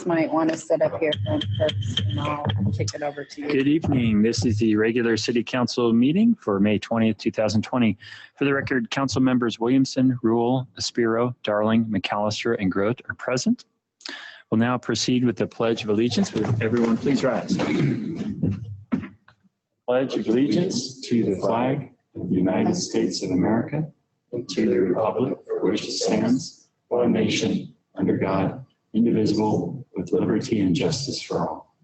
Might want to sit up here first, and I'll kick it over to you. Good evening. This is the regular City Council meeting for May 20th, 2020. For the record, Council members Williamson, Rule, Aspiro, Darling, McAllister, and Grote are present. We'll now proceed with the Pledge of Allegiance. Would everyone please rise? Pledge of Allegiance to the flag of the United States of America and to the republic for which it stands, one nation, under God, indivisible, with liberty and justice for all.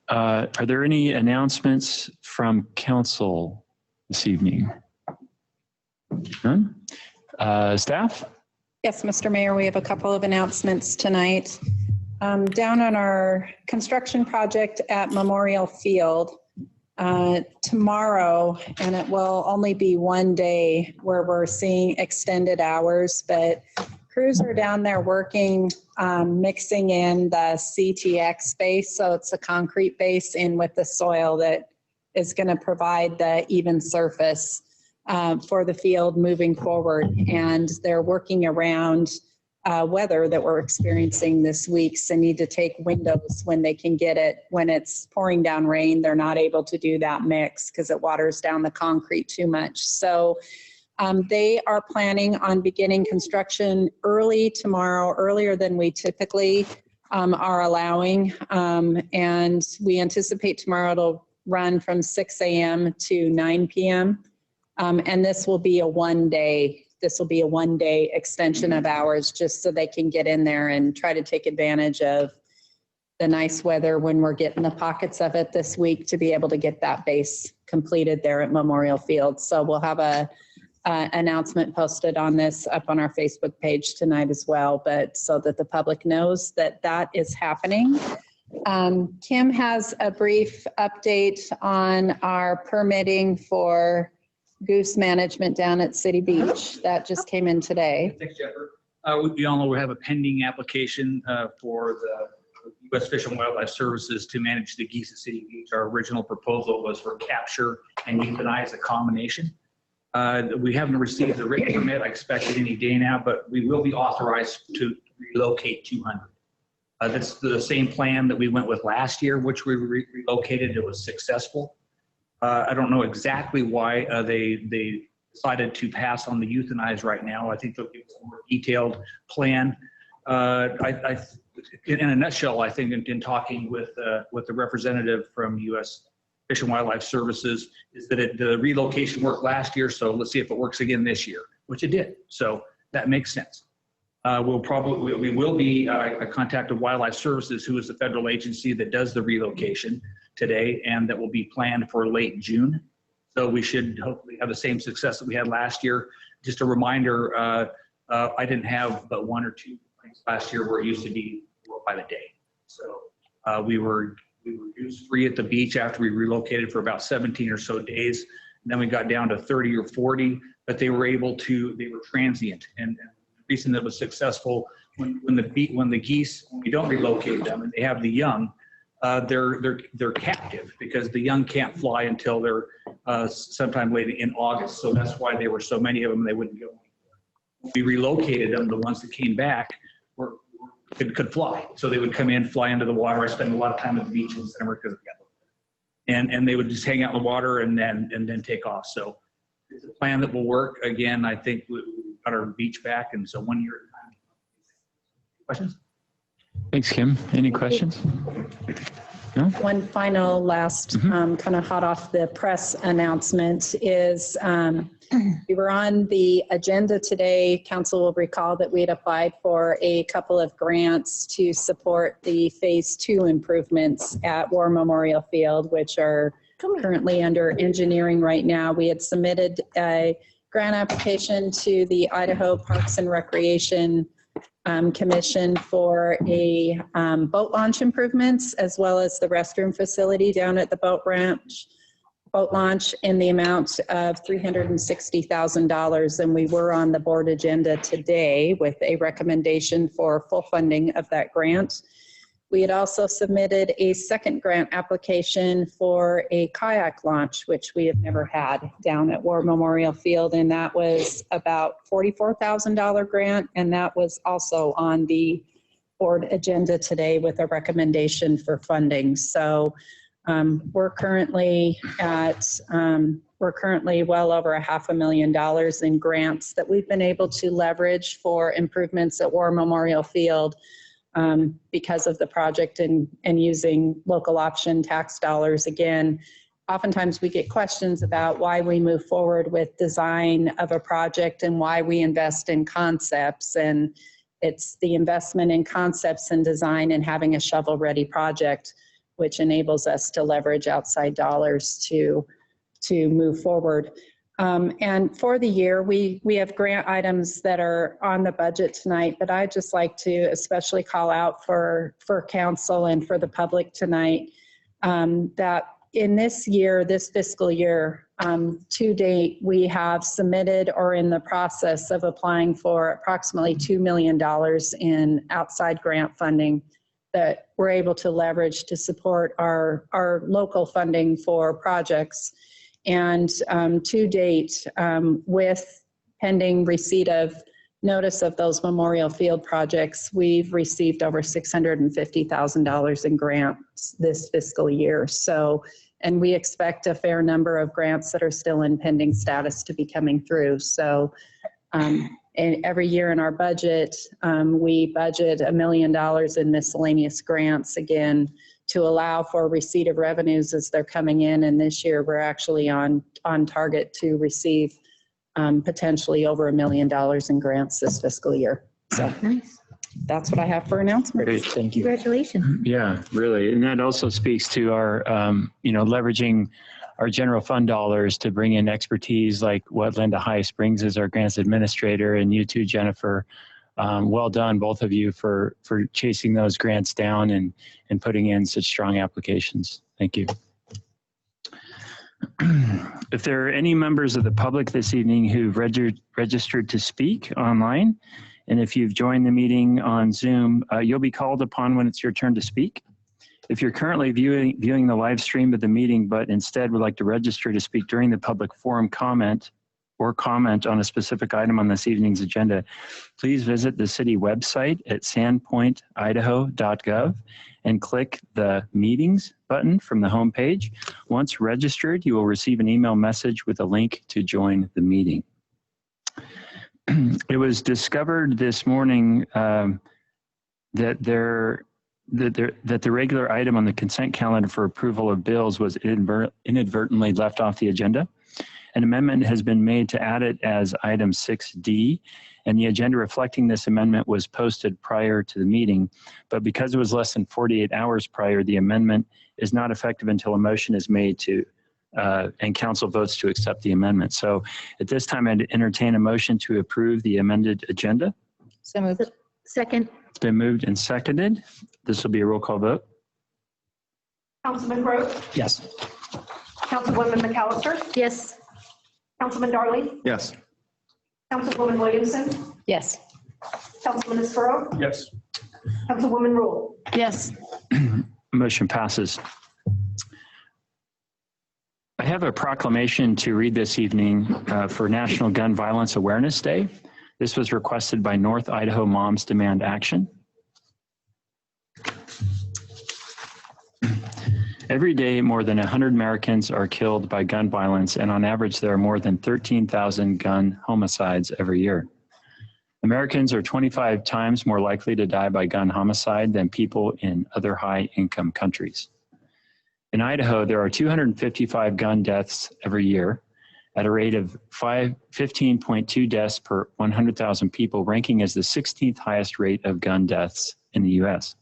Are there any announcements from council this evening? None? Staff? Yes, Mr. Mayor, we have a couple of announcements tonight. Down on our construction project at Memorial Field, tomorrow, and it will only be one day where we're seeing extended hours, but crews are down there working, mixing in the CTX base. So it's a concrete base in with the soil that is going to provide the even surface for the field moving forward. And they're working around weather that we're experiencing this week. So need to take windows when they can get it. When it's pouring down rain, they're not able to do that mix because it waters down the concrete too much. So they are planning on beginning construction early tomorrow, earlier than we typically are allowing. And we anticipate tomorrow it'll run from 6 a.m. to 9 p.m. And this will be a one-day extension of hours just so they can get in there and try to take advantage of the nice weather when we're getting the pockets of it this week to be able to get that base completed there at Memorial Field. So we'll have a announcement posted on this up on our Facebook page tonight as well, but so that the public knows that that is happening. Kim has a brief update on our permitting for goose management down at City Beach. That just came in today. Thanks, Jennifer. We all know we have a pending application for the U.S. Fish and Wildlife Services to manage the geese at City Beach. Our original proposal was for capture and euthanize a combination. We haven't received the written permit. I expect it any day now, but we will be authorized to relocate 200. That's the same plan that we went with last year, which we relocated. It was successful. I don't know exactly why they decided to pass on the euthanize right now. I think they'll give us a more detailed plan. In a nutshell, I think in talking with the representative from U.S. Fish and Wildlife Services is that the relocation worked last year, so let's see if it works again this year, which it did. So that makes sense. We will be contacted Wildlife Services, who is the federal agency that does the relocation today, and that will be planned for late June. So we should hopefully have the same success that we had last year. Just a reminder, I didn't have but 1 or 2 things last year where it used to be by the day. So we were goose free at the beach after we relocated for about 17 or so days. And then we got down to 30 or 40, but they were transient. And the reason that was successful when the geese, when we don't relocate them and they have the young, they're captive because the young can't fly until they're sometime late in August. So that's why there were so many of them. They wouldn't go anywhere. We relocated them. The ones that came back could fly. So they would come in, fly into the water. I spend a lot of time at the beach in the summer because and they would just hang out in the water and then take off. So it's a plan that will work. Again, I think we got our beach back, and so 1 year at a time. Questions? Thanks, Kim. Any questions? No? One final last kind of hot off the press announcement is we were on the agenda today. Council will recall that we had applied for a couple of grants to support the phase 2 improvements at War Memorial Field, which are currently under engineering right now. We had submitted a grant application to the Idaho Parks and Recreation Commission for a boat launch improvements, as well as the restroom facility down at the boat launch in the amount of $360,000. And we were on the board agenda today with a recommendation for full funding of that grant. We had also submitted a second grant application for a kayak launch, which we have never had down at War Memorial Field, and that was about $44,000 grant, and that was also on the board agenda today with a recommendation for funding. So we're currently well over $500,000 in grants that we've been able to leverage for improvements at War Memorial Field because of the project and using local option tax dollars. Again, oftentimes we get questions about why we move forward with design of a project and why we invest in concepts. And it's the investment in concepts and design and having a shovel-ready project, which enables us to leverage outside dollars to move forward. And for the year, we have grant items that are on the budget tonight, but I'd just like to especially call out for council and for the public tonight that in this year, this fiscal year, to date, we have submitted or in the process of applying for approximately $2 million in outside grant funding that we're able to leverage to support our local funding for projects. And to date, with pending receipt of notice of those Memorial Field projects, we've received over $650,000 in grants this fiscal year. So, and we expect a fair number of grants that are still in pending status to be coming through. So, and every year in our budget, we budget $1 million in miscellaneous grants, again, to allow for receipt of revenues as they're coming in. And this year, we're actually on target to receive potentially over $1 million in grants this fiscal year. So Nice. that's what I have for announcements. Great, thank you. Congratulations. Yeah, really. And that also speaks to our, leveraging our general fund dollars to bring in expertise like what Linda Heiss brings as our grants administrator, and you too, Jennifer. Well done, both of you, for chasing those grants down and putting in such strong applications. Thank you. If there are any members of the public this evening who've registered to speak online, and if you've joined the meeting on Zoom, you'll be called upon when it's your turn to speak. If you're currently viewing the live stream of the meeting, but instead would like to register to speak during the public forum comment on a specific item on this evening's agenda, please visit the city website at sandpointidaho.gov and click the meetings button from the home page. Once registered, you will receive an email message with a link to join the meeting. It was discovered this morning that the regular item on the consent calendar for approval of bills was inadvertently left off the agenda. An amendment has been made to add it as item 6D, and the agenda reflecting this amendment was posted prior to the meeting. But because it was less than 48 hours prior, the amendment is not effective until a motion is made and council votes to accept the amendment. So at this time, I'd entertain a motion to approve the amended agenda. So moved. Second. It's been moved and seconded. This will be a roll call vote. Councilman Grote, Yes. Councilwoman McAllister, Yes. Councilman Darling, Yes. Councilwoman Williamson, Yes. Councilman Esfero, Yes. Councilwoman Rule. Yes. Motion passes. I have a proclamation to read this evening for National Gun Violence Awareness Day. This was requested by North Idaho Moms Demand Action. Every day, more than 100 Americans are killed by gun violence, and on average, there are more than 13,000 gun homicides every year. Americans are 25 times more likely to die by gun homicide than people in other high-income countries. In Idaho, there are 255 gun deaths every year at a rate of 15.2 deaths per 100,000 people, ranking as the 16th highest rate of gun deaths in the U.S.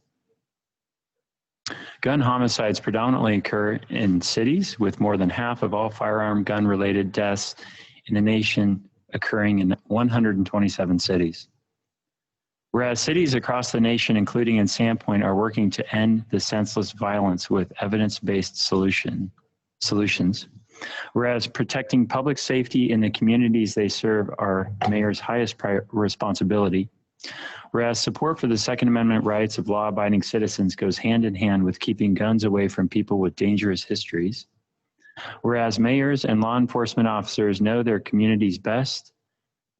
Gun homicides predominantly occur in cities, with more than half of all firearm gun-related deaths in the nation occurring in 127 cities. Whereas cities across the nation, including in Sandpoint, are working to end the senseless violence with evidence-based solutions. Whereas protecting public safety in the communities they serve are the mayor's highest responsibility. Whereas support for the Second Amendment rights of law-abiding citizens goes hand in hand with keeping guns away from people with dangerous histories. Whereas mayors and law enforcement officers know their communities best,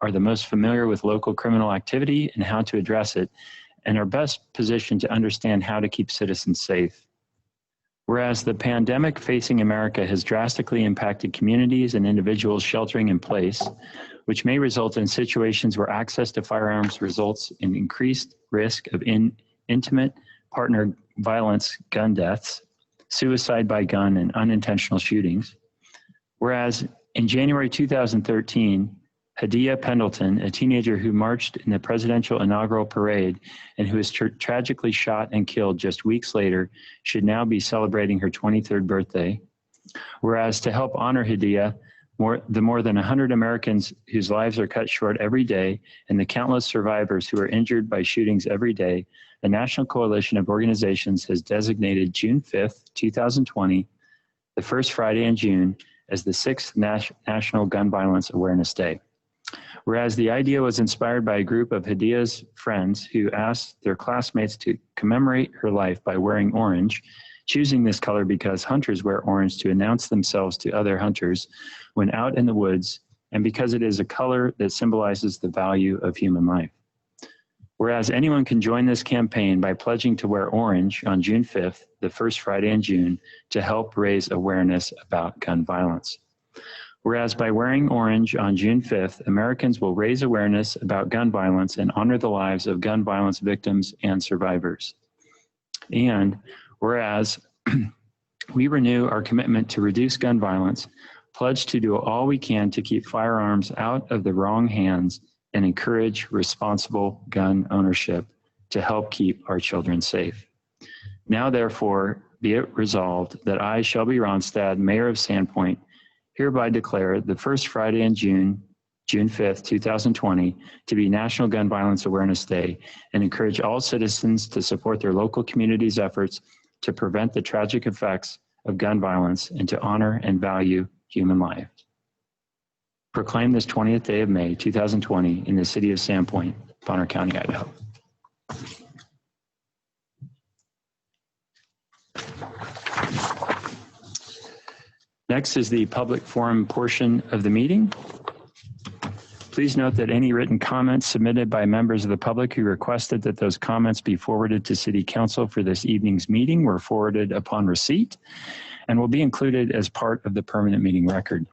are the most familiar with local criminal activity and how to address it, and are best positioned to understand how to keep citizens safe. Whereas the pandemic facing America has drastically impacted communities and individuals sheltering in place, which may result in situations where access to firearms results in increased risk of intimate partner violence, gun deaths, suicide by gun, and unintentional shootings. Whereas in January 2013, Hadia Pendleton, a teenager who marched in the presidential inaugural parade and who was tragically shot and killed just weeks later, should now be celebrating her 23rd birthday. Whereas to help honor Hadia, the more than 100 Americans whose lives are cut short every day and the countless survivors who are injured by shootings every day, the National Coalition of Organizations has designated June 5th, 2020, the first Friday in June, as the 6th National Gun Violence Awareness Day. Whereas the idea was inspired by a group of Hadia's friends who asked their classmates to commemorate her life by wearing orange, choosing this color because hunters wear orange to announce themselves to other hunters when out in the woods, and because it is a color that symbolizes the value of human life. Whereas anyone can join this campaign by pledging to wear orange on June 5th, the first Friday in June, to help raise awareness about gun violence. Whereas by wearing orange on June 5th, Americans will raise awareness about gun violence and honor the lives of gun violence victims and survivors. And whereas we renew our commitment to reduce gun violence, pledge to do all we can to keep firearms out of the wrong hands, and encourage responsible gun ownership to help keep our children safe. Now, therefore, be it resolved that I, Shelby Ronstadt, Mayor of Sandpoint, hereby declare the first Friday in June 5th, 2020, to be National Gun Violence Awareness Day, and encourage all citizens to support their local community's efforts to prevent the tragic effects of gun violence and to honor and value human life. Proclaim this 20th day of May, 2020, in the city of Sandpoint, Bonner County, Idaho. Next is the public forum portion of the meeting. Please note that any written comments submitted by members of the public who requested that those comments be forwarded to City Council for this evening's meeting were forwarded upon receipt and will be included as part of the permanent meeting record.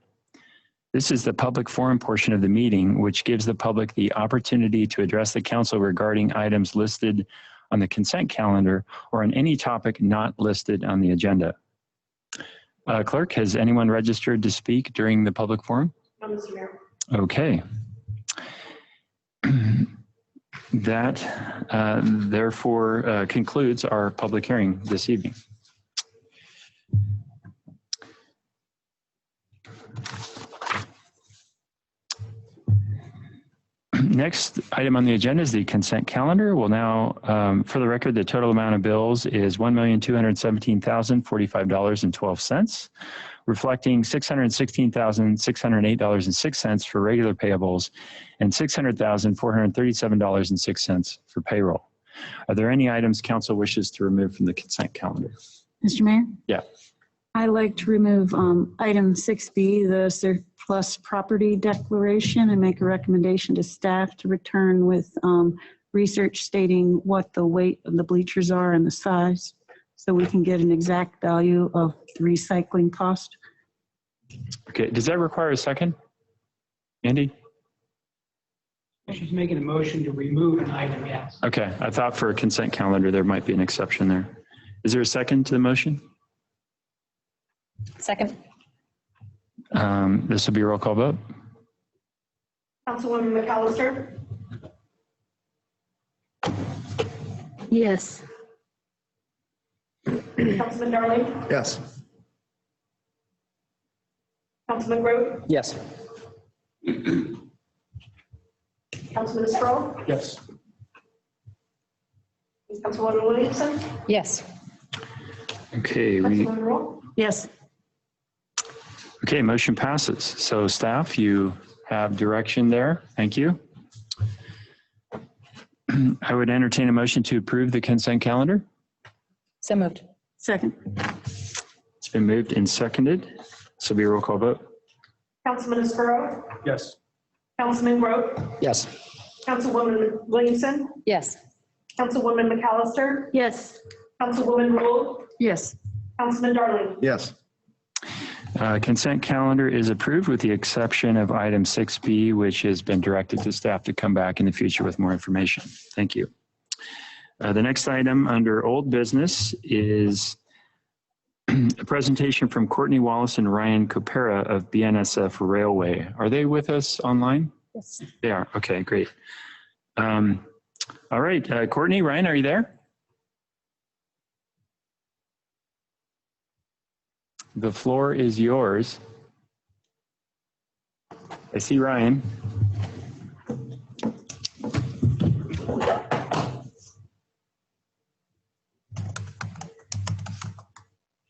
This is the public forum portion of the meeting, which gives the public the opportunity to address the council regarding items listed on the consent calendar or on any topic not listed on the agenda. Clerk, has anyone registered to speak during the public forum? No, Mr. Mayor. Okay. That therefore concludes our public hearing this evening. Next item on the agenda is the consent calendar. Well, now, for the record, the total amount of bills is $1,217,045.12, reflecting $616,608.06 for regular payables and $600,437.06 for payroll. Are there any items council wishes to remove from the consent calendar? Mr. Mayor? Yeah. I'd like to remove item 6B, the surplus property declaration, and make a recommendation to staff to return with research stating what the weight of the bleachers are and the size, so we can get an exact value of the recycling cost. Okay, does that require a second? Andy? She's making a motion to remove an item, yes. Okay, I thought for a consent calendar there might be an exception there. Is there a second to the motion? Second. This will be a roll call vote. Councilwoman McAllister, Yes. Councilman Darling, Yes. Councilman Grote, Yes. Councilman Sproul, Yes. Councilwoman Williamson, Yes. Okay, Councilwoman Rowe. Yes. okay, motion passes. So staff, you have direction there. Thank you. I would entertain a motion to approve the consent calendar. So moved. Second. It's been moved and seconded. This will be a roll call vote. Councilman Sparrow, Yes. Councilman Groot, Yes. Councilwoman Williamson, Yes. Councilwoman McAllister, Yes. Councilwoman Rule, Yes. Councilman Darling. Yes. Consent calendar is approved with the exception of item 6B, which has been directed to staff to come back in the future with more information. Thank you. The next item under old business is a presentation from Courtney Wallace and Ryan Copera of BNSF Railway. Are they with us online? Yes. They are. Okay, great. All right, Courtney, Ryan, are you there? The floor is yours. I see Ryan.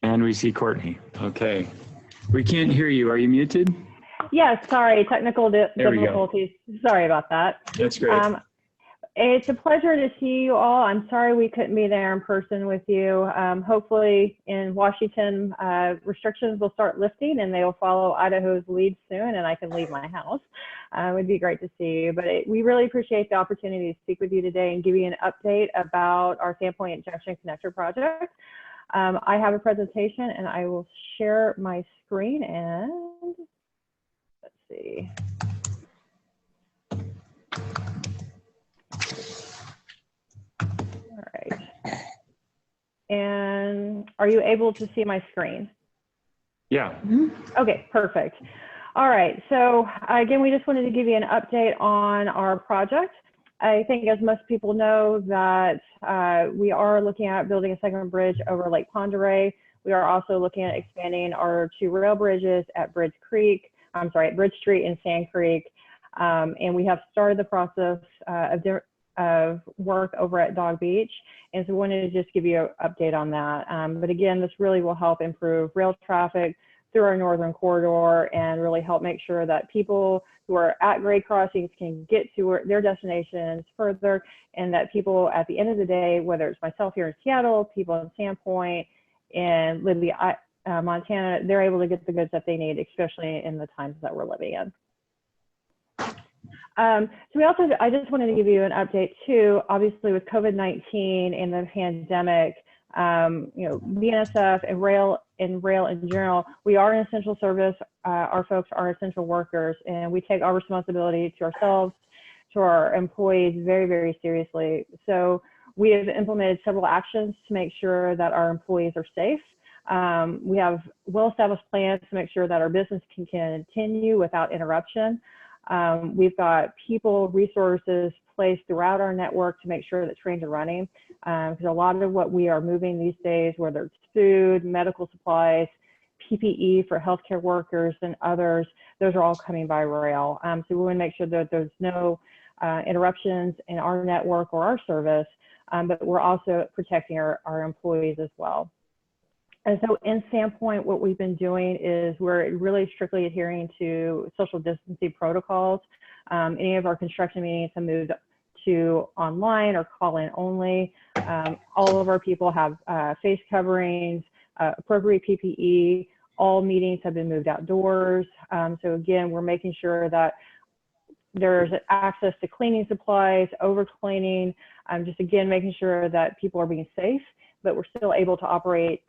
And we see Courtney. Okay. We can't hear you. Are you muted? Yes, sorry, technical There we go. difficulties. Sorry about that. That's great. It's a pleasure to see you all. I'm sorry we couldn't be there in person with you. Hopefully in Washington, restrictions will start lifting and they will follow Idaho's lead soon and I can leave my house. It would be great to see you, but we really appreciate the opportunity to speak with you today and give you an update about our Sandpoint Junction Connector project. I have a presentation and I will share my screen and let's see. All right. And are you able to see my screen? Yeah. Okay, perfect. All right, so again, we just wanted to give you an update on our project. I think as most people know that we are looking at building a second bridge over Lake Ponderay. We are also looking at expanding our 2 rail bridges at Bridge Street and Sand Creek. And we have started the process of work over at Dog Beach. And so we wanted to just give you an update on that. But again, this really will help improve rail traffic through our northern corridor and really help make sure that people who are at grade crossings can get to their destinations further, and that people at the end of the day, whether it's myself here in Seattle, people in Sandpoint and Libby, Montana, they're able to get the goods that they need, especially in the times that we're living in. So I just wanted to give you an update too, obviously with COVID-19 and the pandemic, BNSF and rail in general, we are an essential service. Our folks are essential workers, and we take our responsibility to ourselves, to our employees very, very seriously. So we have implemented several actions to make sure that our employees are safe. We have well-established plans to make sure that our business can continue without interruption. We've got people, resources placed throughout our network to make sure that trains are running. Because a lot of what we are moving these days, whether it's food, medical supplies, PPE for healthcare workers and others, those are all coming by rail. So we want to make sure that there's no interruptions in our network or our service, but we're also protecting our employees as well. And so in Sandpoint, what we've been doing is we're really strictly adhering to social distancing protocols. Any of our construction meetings have moved to online or call-in only. All of our people have face coverings, appropriate PPE. All meetings have been moved outdoors. So again, we're making sure that there's access to cleaning supplies, over cleaning, just again, making sure that people are being safe, but we're still able to operate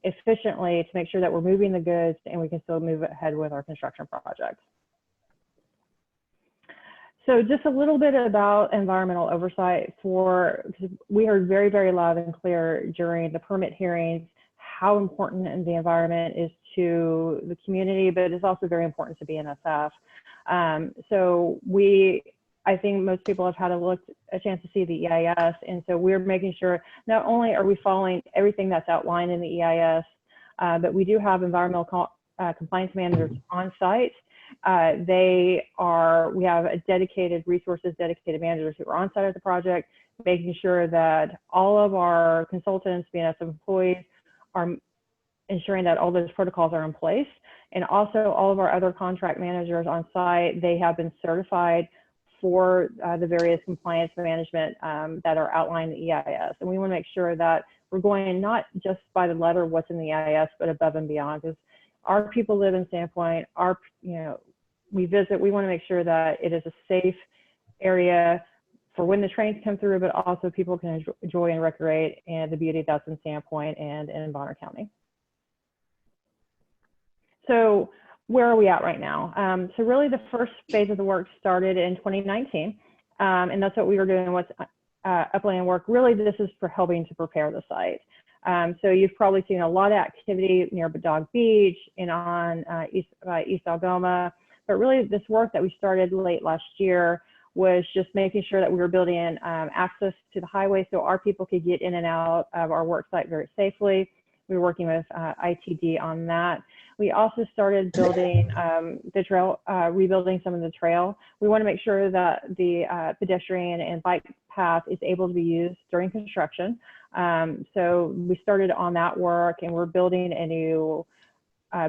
efficiently to make sure that we're moving the goods and we can still move ahead with our construction project. So just a little bit about environmental oversight we heard very, very loud and clear during the permit hearings how important the environment is to the community, but it's also very important to BNSF. So I think most people have had a chance to see the EIS, and so we're making sure not only are we following everything that's outlined in the EIS, but we do have environmental compliance managers on site. We have a dedicated managers who are on site at the project, making sure that all of our consultants, BNSF employees, are ensuring that all those protocols are in place. And also all of our other contract managers on site, they have been certified for the various compliance management that are outlined in the EIS. And we want to make sure that we're going not just by the letter of what's in the EIS, but above and beyond, because our people live in Sandpoint, we visit, we want to make sure that it is a safe area for when the trains come through, but also people can enjoy and recreate and the beauty that's in Sandpoint and in Bonner County. So where are we at right now? So really the first phase of the work started in 2019, and that's what we were doing with upland work. Really, this is for helping to prepare the site. So you've probably seen a lot of activity near Dog Beach and on East Algoma, but really this work that we started late last year was just making sure that we were building in access to the highway so our people could get in and out of our work site very safely. We were working with ITD on that. We also started building the trail, rebuilding some of the trail. We want to make sure that the pedestrian and bike path is able to be used during construction. So we started on that work, and we're building a new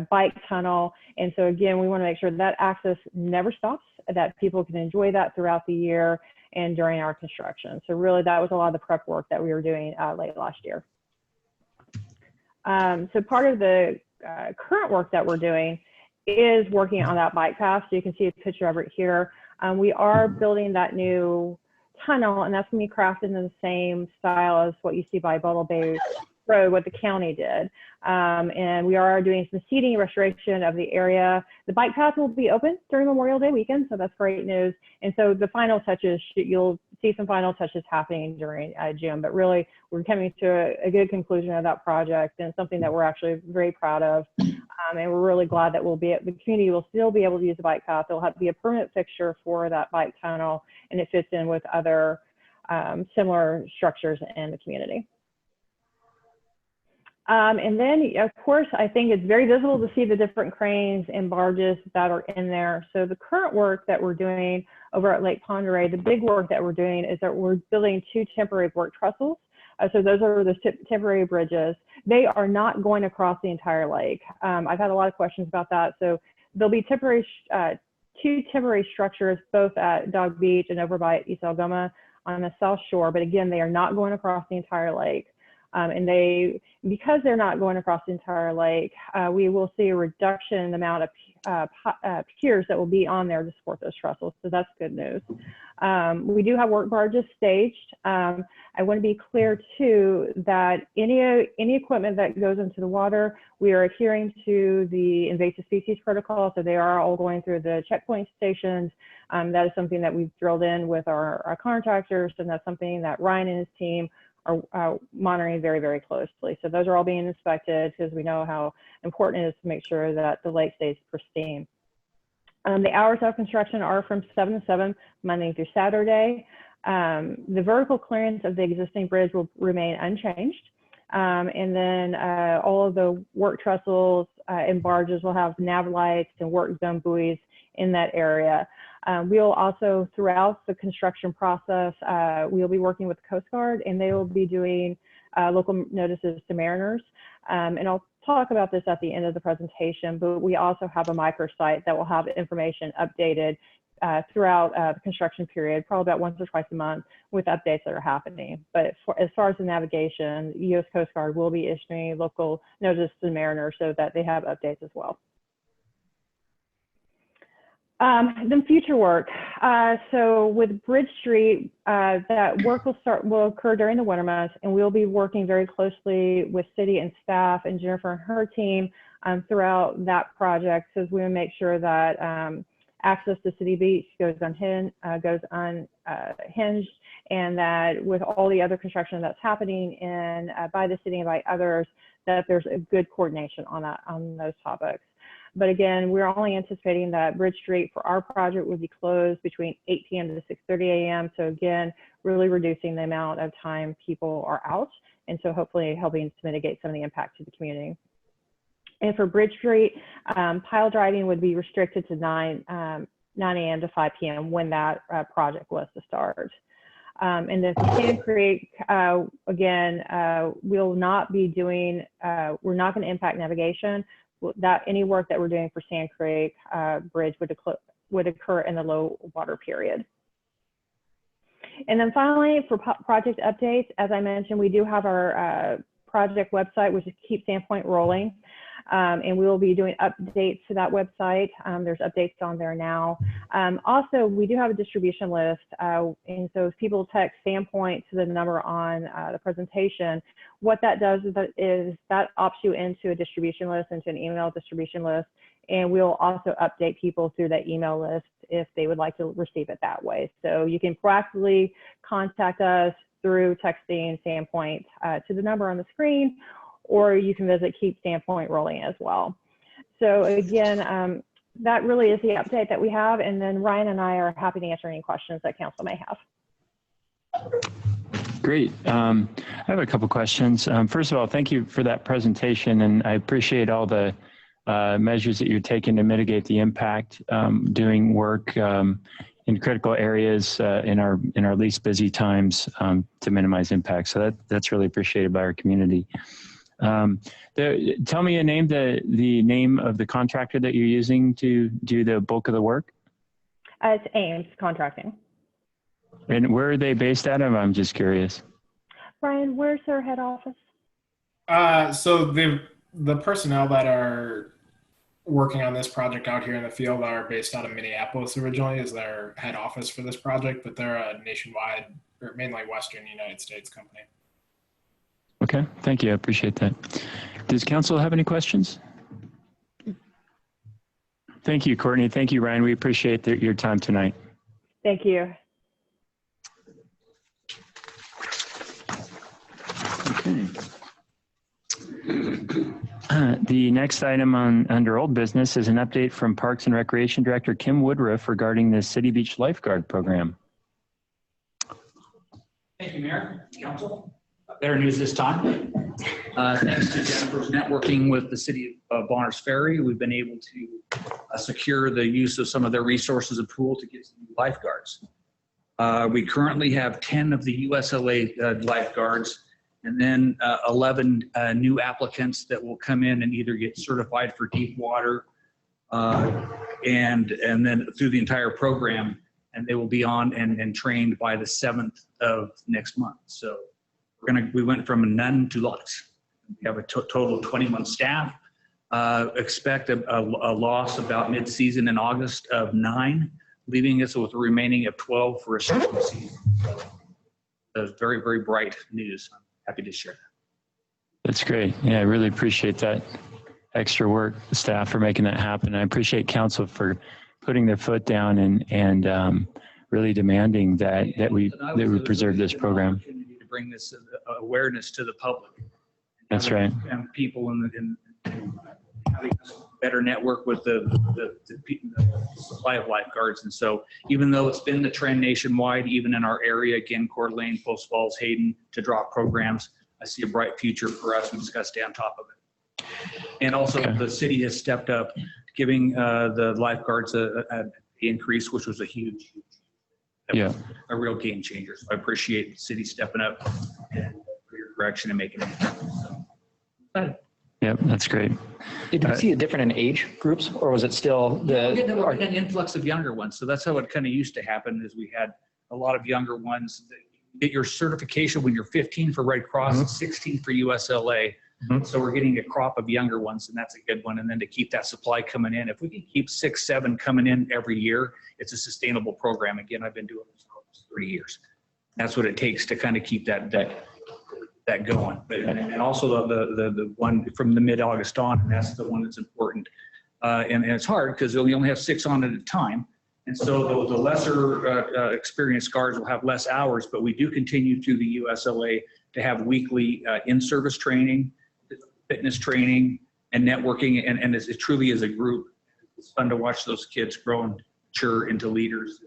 bike tunnel. And so again, we want to make sure that access never stops, that people can enjoy that throughout the year and during our construction. So really that was a lot of the prep work that we were doing late last year. So part of the current work that we're doing is working on that bike path. So you can see a picture of it here. We are building that new tunnel, and that's going to be crafted in the same style as what you see by Bottle Bay Road, what the county did. And we are doing some seating restoration of the area. The bike path will be open during Memorial Day weekend, so that's great news. And so the final touches, you'll see some final touches happening during June, but really we're coming to a good conclusion of that project, and something that we're actually very proud of. And we're really glad that the community will still be able to use the bike path. It'll have to be a permanent fixture for that bike tunnel, and it fits in with other similar structures in the community. And then, of course, I think it's very visible to see the different cranes and barges that are in there. So the current work that we're doing over at Lake Ponderay, the big work that we're doing is that we're building 2 temporary work trestles. So those are the temporary bridges. They are not going across the entire lake. I've had a lot of questions about that. So there'll be temporary, 2 temporary structures, both at Dog Beach and over by East Algoma on the south shore. But again, they are not going across the entire lake. And because they're not going across the entire lake, we will see a reduction in the amount of piers that will be on there to support those trestles. So that's good news. We do have work barges staged. I want to be clear too that any equipment that goes into the water, we are adhering to the invasive species protocol. So they are all going through the checkpoint stations. That is something that we've drilled in with our contractors, and that's something that Ryan and his team are monitoring very, very closely. So those are all being inspected because we know how important it is to make sure that the lake stays pristine. The hours of construction are from 7 to 7, Monday through Saturday. The vertical clearance of the existing bridge will remain unchanged. And then all of the work trestles and barges will have nav lights and work zone buoys in that area. We'll also, throughout the construction process, we'll be working with the Coast Guard, and they will be doing local notices to mariners. And I'll talk about this at the end of the presentation, but we also have a microsite that will have information updated throughout the construction period, probably about once or twice a month, with updates that are happening. But as far as the navigation, the U.S. Coast Guard will be issuing local notices to mariners so that they have updates as well. Then future work. So with Bridge Street, that work will occur during the winter months, and we'll be working very closely with city and staff and Jennifer and her team throughout that project, because we will make sure that access to City Beach goes unhinged, and that with all the other construction that's happening in by the city and by others, that there's a good coordination on those topics. But again, we're only anticipating that Bridge Street for our project would be closed between 8 p.m. to 6:30 a.m. So again, really reducing the amount of time people are out, and so hopefully helping to mitigate some of the impact to the community. And for Bridge Street, pile driving would be restricted to 9 a.m. to 5 p.m. when that project was to start. And then for Sand Creek, again, we'll not be doing, we're not going to impact navigation. That any work that we're doing for Sand Creek Bridge would occur in the low water period. And then finally, for project updates, as I mentioned, we do have our project website, which is Keep Sandpoint Rolling. And we will be doing updates to that website. There's updates on there now. Also, we do have a distribution list. And so if people text Sandpoint to the number on the presentation, what that does is that opts you into a distribution list, into an email distribution list. And we'll also update people through that email list if they would like to receive it that way. So you can proactively contact us through texting Sandpoint to the number on the screen, or you can visit Keep Sandpoint Rolling as well. So again, that really is the update that we have. And then Ryan and I are happy to answer any questions that council may have. Great. I have a couple questions. First of all, thank you for that presentation, and I appreciate all the measures that you're taking to mitigate the impact, doing work in critical areas in our least busy times to minimize impact. So that's really appreciated by our community. Tell me the name of the contractor that you're using to do the bulk of the work. It's Ames Contracting. And where are they based out of? I'm just curious. Ryan, where's their head office? So the personnel that are working on this project out here in the field are based out of Minneapolis originally as their head office for this project, but they're a nationwide or mainly Western United States company. Okay, thank you. I appreciate that. Does council have any questions? Thank you, Courtney. Thank you, Ryan. We appreciate your time tonight. Thank you. Okay. The next item under old business is an update from Parks and Recreation Director Kim Woodruff regarding the City Beach Lifeguard program. Thank you, Mayor, Council. Better news this time. Thanks to Jennifer's networking with the City of Bonners Ferry, we've been able to secure the use of some of their resources and pool to get some new lifeguards. We currently have 10 of the USLA lifeguards, and then 11 new applicants that will come in and either get certified for deep water and then through the entire program, and they will be on and trained by the 7th of next month. So we went from none to lots. We have a total of 21 staff. Expect a loss about mid-season in August of 9, leaving us with a remaining of 12 for a second season. So that's very, very bright news. I'm happy to share that. That's great. Yeah, I really appreciate that extra work, the staff for making that happen. I appreciate council for putting their foot down and really demanding that we preserve this program. To bring this awareness to the public. That's right. And people in having a better network with the supply of lifeguards. And so even though it's been the trend nationwide, even in our area, again, Coeur d'Alene, Post Falls, Hayden, to drop programs, I see a bright future for us. We just got to stay on top of it. And also the city has stepped up, giving the lifeguards an increase, which was a huge, a real game changer. So I appreciate the city stepping up and for your direction and making it happen. So, yep, that's great. Did we see it different in age groups, or was it still we're getting an influx of younger ones. So that's how it kind of used to happen, is we had a lot of younger ones that get your certification when you're 15 for Red Cross, 16 for USLA. So we're getting a crop of younger ones, and that's a good one. And then to keep that supply coming in, if we can keep 6, 7 coming in every year, it's a sustainable program. Again, I've been doing this for almost 30 years. That's what it takes to kind of keep that going. But and also the one from the mid-August on, and that's the one that's important. And it's hard because we only have 6 on at a time. And so the lesser experienced guards will have less hours, but we do continue through the USLA to have weekly in-service training, fitness training, and networking, and it truly is a group. It's fun to watch those kids grow and mature into leaders.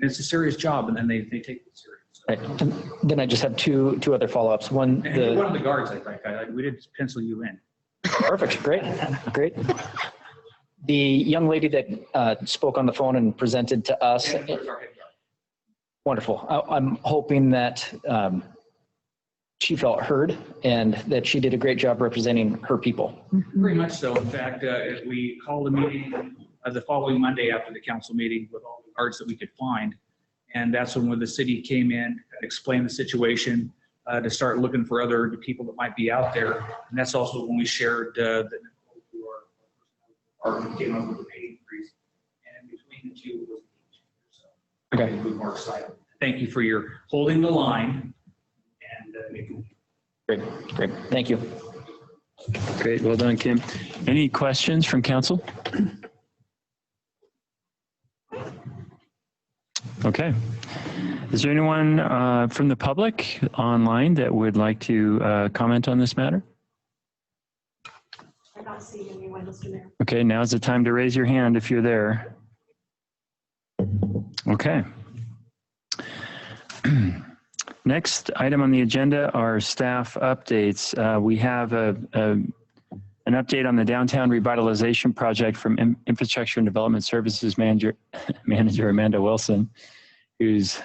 And it's a serious job, and then they take it serious. Right. And then I just have two other follow-ups. One, one of the guards, I think. We did pencil you in. Perfect. Great. The young lady that spoke on the phone and presented to us. Wonderful. I'm hoping that she felt heard and that she did a great job representing her people. Very much so. In fact, we called a meeting the following Monday after the council meeting with all the guards that we could find. And that's when the city came in, explained the situation, to start looking for other people that might be out there. And that's also when we shared that our came up with a pay increase. And between the two was the Okay. we more excited. Thank you for your holding the line and making. Great, great. Thank you. Great, well done, Kim. Any questions from council? Okay. Is there anyone from the public online that would like to comment on this matter? I don't see anyone, Mr. Mayor. Okay, now's the time to raise your hand if you're there. Okay. Next item on the agenda are staff updates. We have an update on the downtown revitalization project from Infrastructure and Development Services Manager Amanda Wilson, who's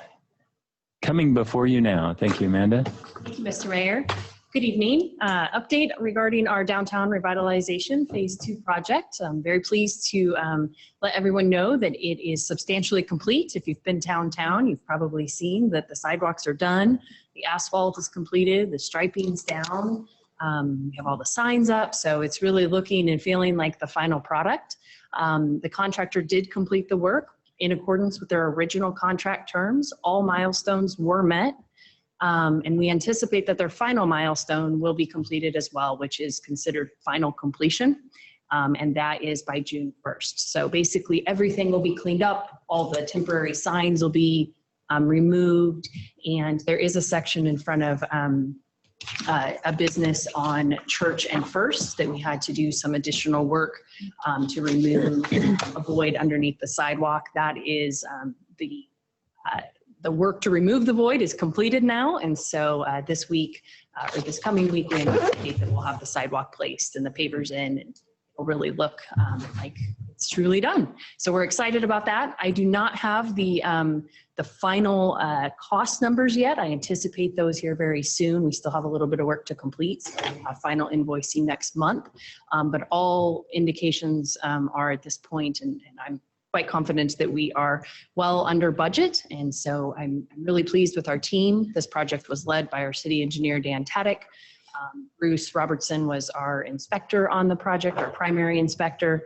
coming before you now. Thank you, Amanda. Thank you, Mr. Mayor. Good evening. Update regarding our downtown revitalization phase 2 project. I'm very pleased to let everyone know that it is substantially complete. If you've been downtown, you've probably seen that the sidewalks are done, the asphalt is completed, the striping's down, we have all the signs up, so it's really looking and feeling like the final product. The contractor did complete the work in accordance with their original contract terms. All milestones were met. And we anticipate that their final milestone will be completed as well, which is considered final completion. And that is by June 1st. So basically everything will be cleaned up. All the temporary signs will be removed. And there is a section in front of a business on Church and First that we had to do some additional work to remove a void underneath the sidewalk. That is the work to remove the void is completed now. And so this week, or this coming week, we anticipate that we'll have the sidewalk placed and the pavers in, and it'll really look like it's truly done. So we're excited about that. I do not have the final cost numbers yet. I anticipate those here very soon. We still have a little bit of work to complete. So we'll have final invoicing next month. But all indications are at this point, and I'm quite confident that we are well under budget. And so I'm really pleased with our team. This project was led by our city engineer, Dan Taddick. Bruce Robertson was our inspector on the project, our primary inspector.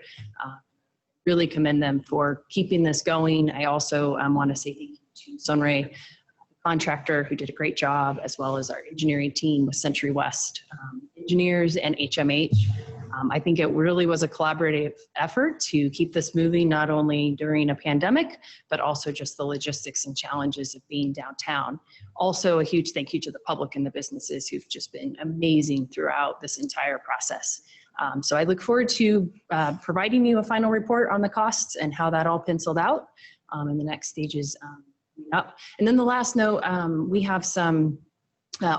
Really commend them for keeping this going. I also want to say thank you to Sunray, contractor, who did a great job, as well as our engineering team with Century West Engineers and HMH. I think it really was a collaborative effort to keep this moving, not only during a pandemic, but also just the logistics and challenges of being downtown. Also, a huge thank you to the public and the businesses who've just been amazing throughout this entire process. So I look forward to providing you a final report on the costs and how that all penciled out in the next stages up. And then the last note, we have some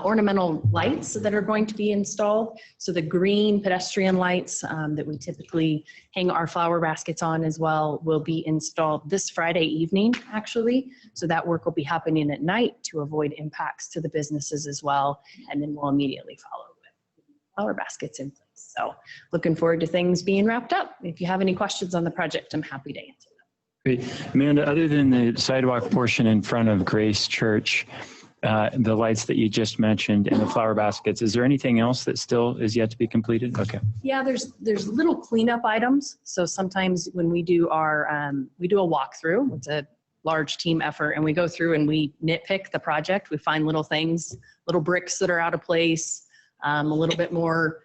ornamental lights that are going to be installed. So the green pedestrian lights that we typically hang our flower baskets on as well will be installed this Friday evening, actually. So that work will be happening at night to avoid impacts to the businesses as well. And then we'll immediately follow with flower baskets in place. So looking forward to things being wrapped up. If you have any questions on the project, I'm happy to answer them. Great. Amanda, other than the sidewalk portion in front of Grace Church, the lights that you just mentioned and the flower baskets, is there anything else that still is yet to be completed? Okay. Yeah, there's little cleanup items. So sometimes when we do our, we do a walkthrough, it's a large team effort, and we go through and we nitpick the project. We find little things, little bricks that are out of place, a little bit more,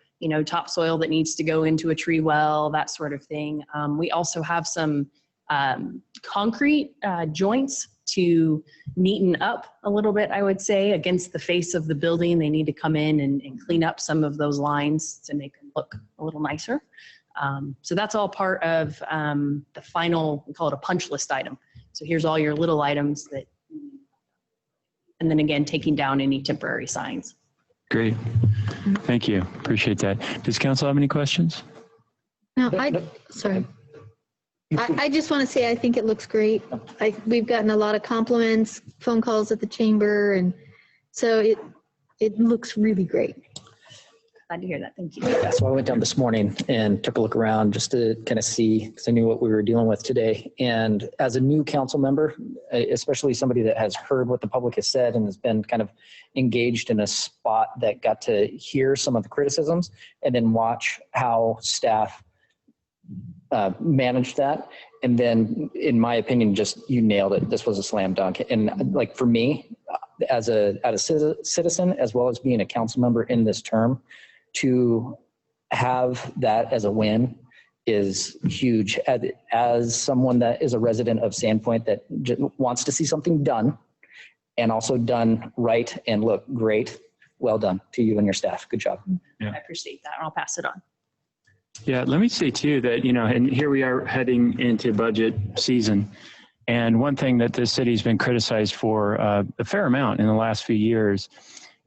topsoil that needs to go into a tree well, that sort of thing. We also have some concrete joints to neaten up a little bit, I would say, against the face of the building. They need to come in and clean up some of those lines to make them look a little nicer. So that's all part of the final, we call it a punch list item. So here's all your little items that, and then again, taking down any temporary signs. Great. Thank you. Appreciate that. Does council have any questions? No, sorry. I just want to say I think it looks great. We've gotten a lot of compliments, phone calls at the chamber, and so it looks really great. Glad to hear that. Thank you. Yeah, so I went down this morning and took a look around just to kind of see, because I knew what we were dealing with today. And as a new council member, especially somebody that has heard what the public has said and has been kind of engaged in a spot that got to hear some of the criticisms and then watch how staff managed that. And then, in my opinion, just you nailed it. This was a slam dunk. And like for me, as a citizen, as well as being a council member in this term, to have that as a win is huge. As someone that is a resident of Sandpoint that wants to see something done and also done right and look great, well done to you and your staff. Good job. I appreciate that. I'll pass it on. Yeah, let me say too that, and here we are heading into budget season. And one thing that this city's been criticized for a fair amount in the last few years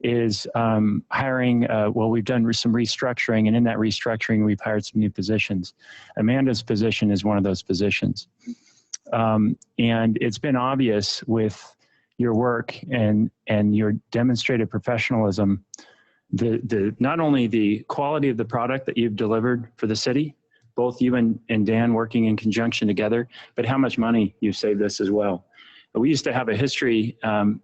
is hiring, we've done some restructuring, and in that restructuring, we've hired some new positions. Amanda's position is one of those positions. And it's been obvious with your work and your demonstrated professionalism, not only the quality of the product that you've delivered for the city, both you and Dan working in conjunction together, but how much money you've saved us as well. We used to have a history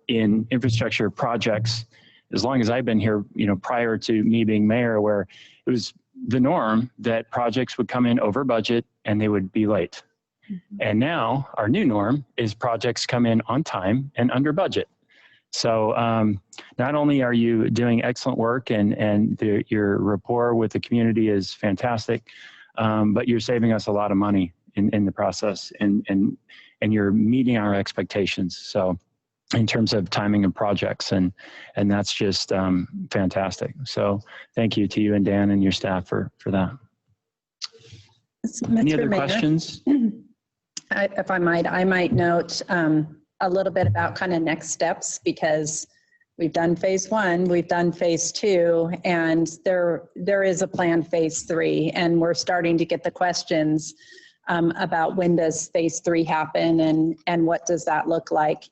in infrastructure projects, as long as I've been here, prior to me being mayor, where it was the norm that projects would come in over budget and they would be late. Mm-hmm. And now our new norm is projects come in on time and under budget. So not only are you doing excellent work and your rapport with the community is fantastic, but you're saving us a lot of money in the process, and you're meeting our expectations. So in terms of timing of projects, and that's just fantastic. So thank you to you and Dan and your staff for that. Any other questions? If I might note a little bit about kind of next steps, because we've done phase 1, we've done phase 2, and there is a planned phase 3, and we're starting to get the questions about when does phase 3 happen and what does that look like.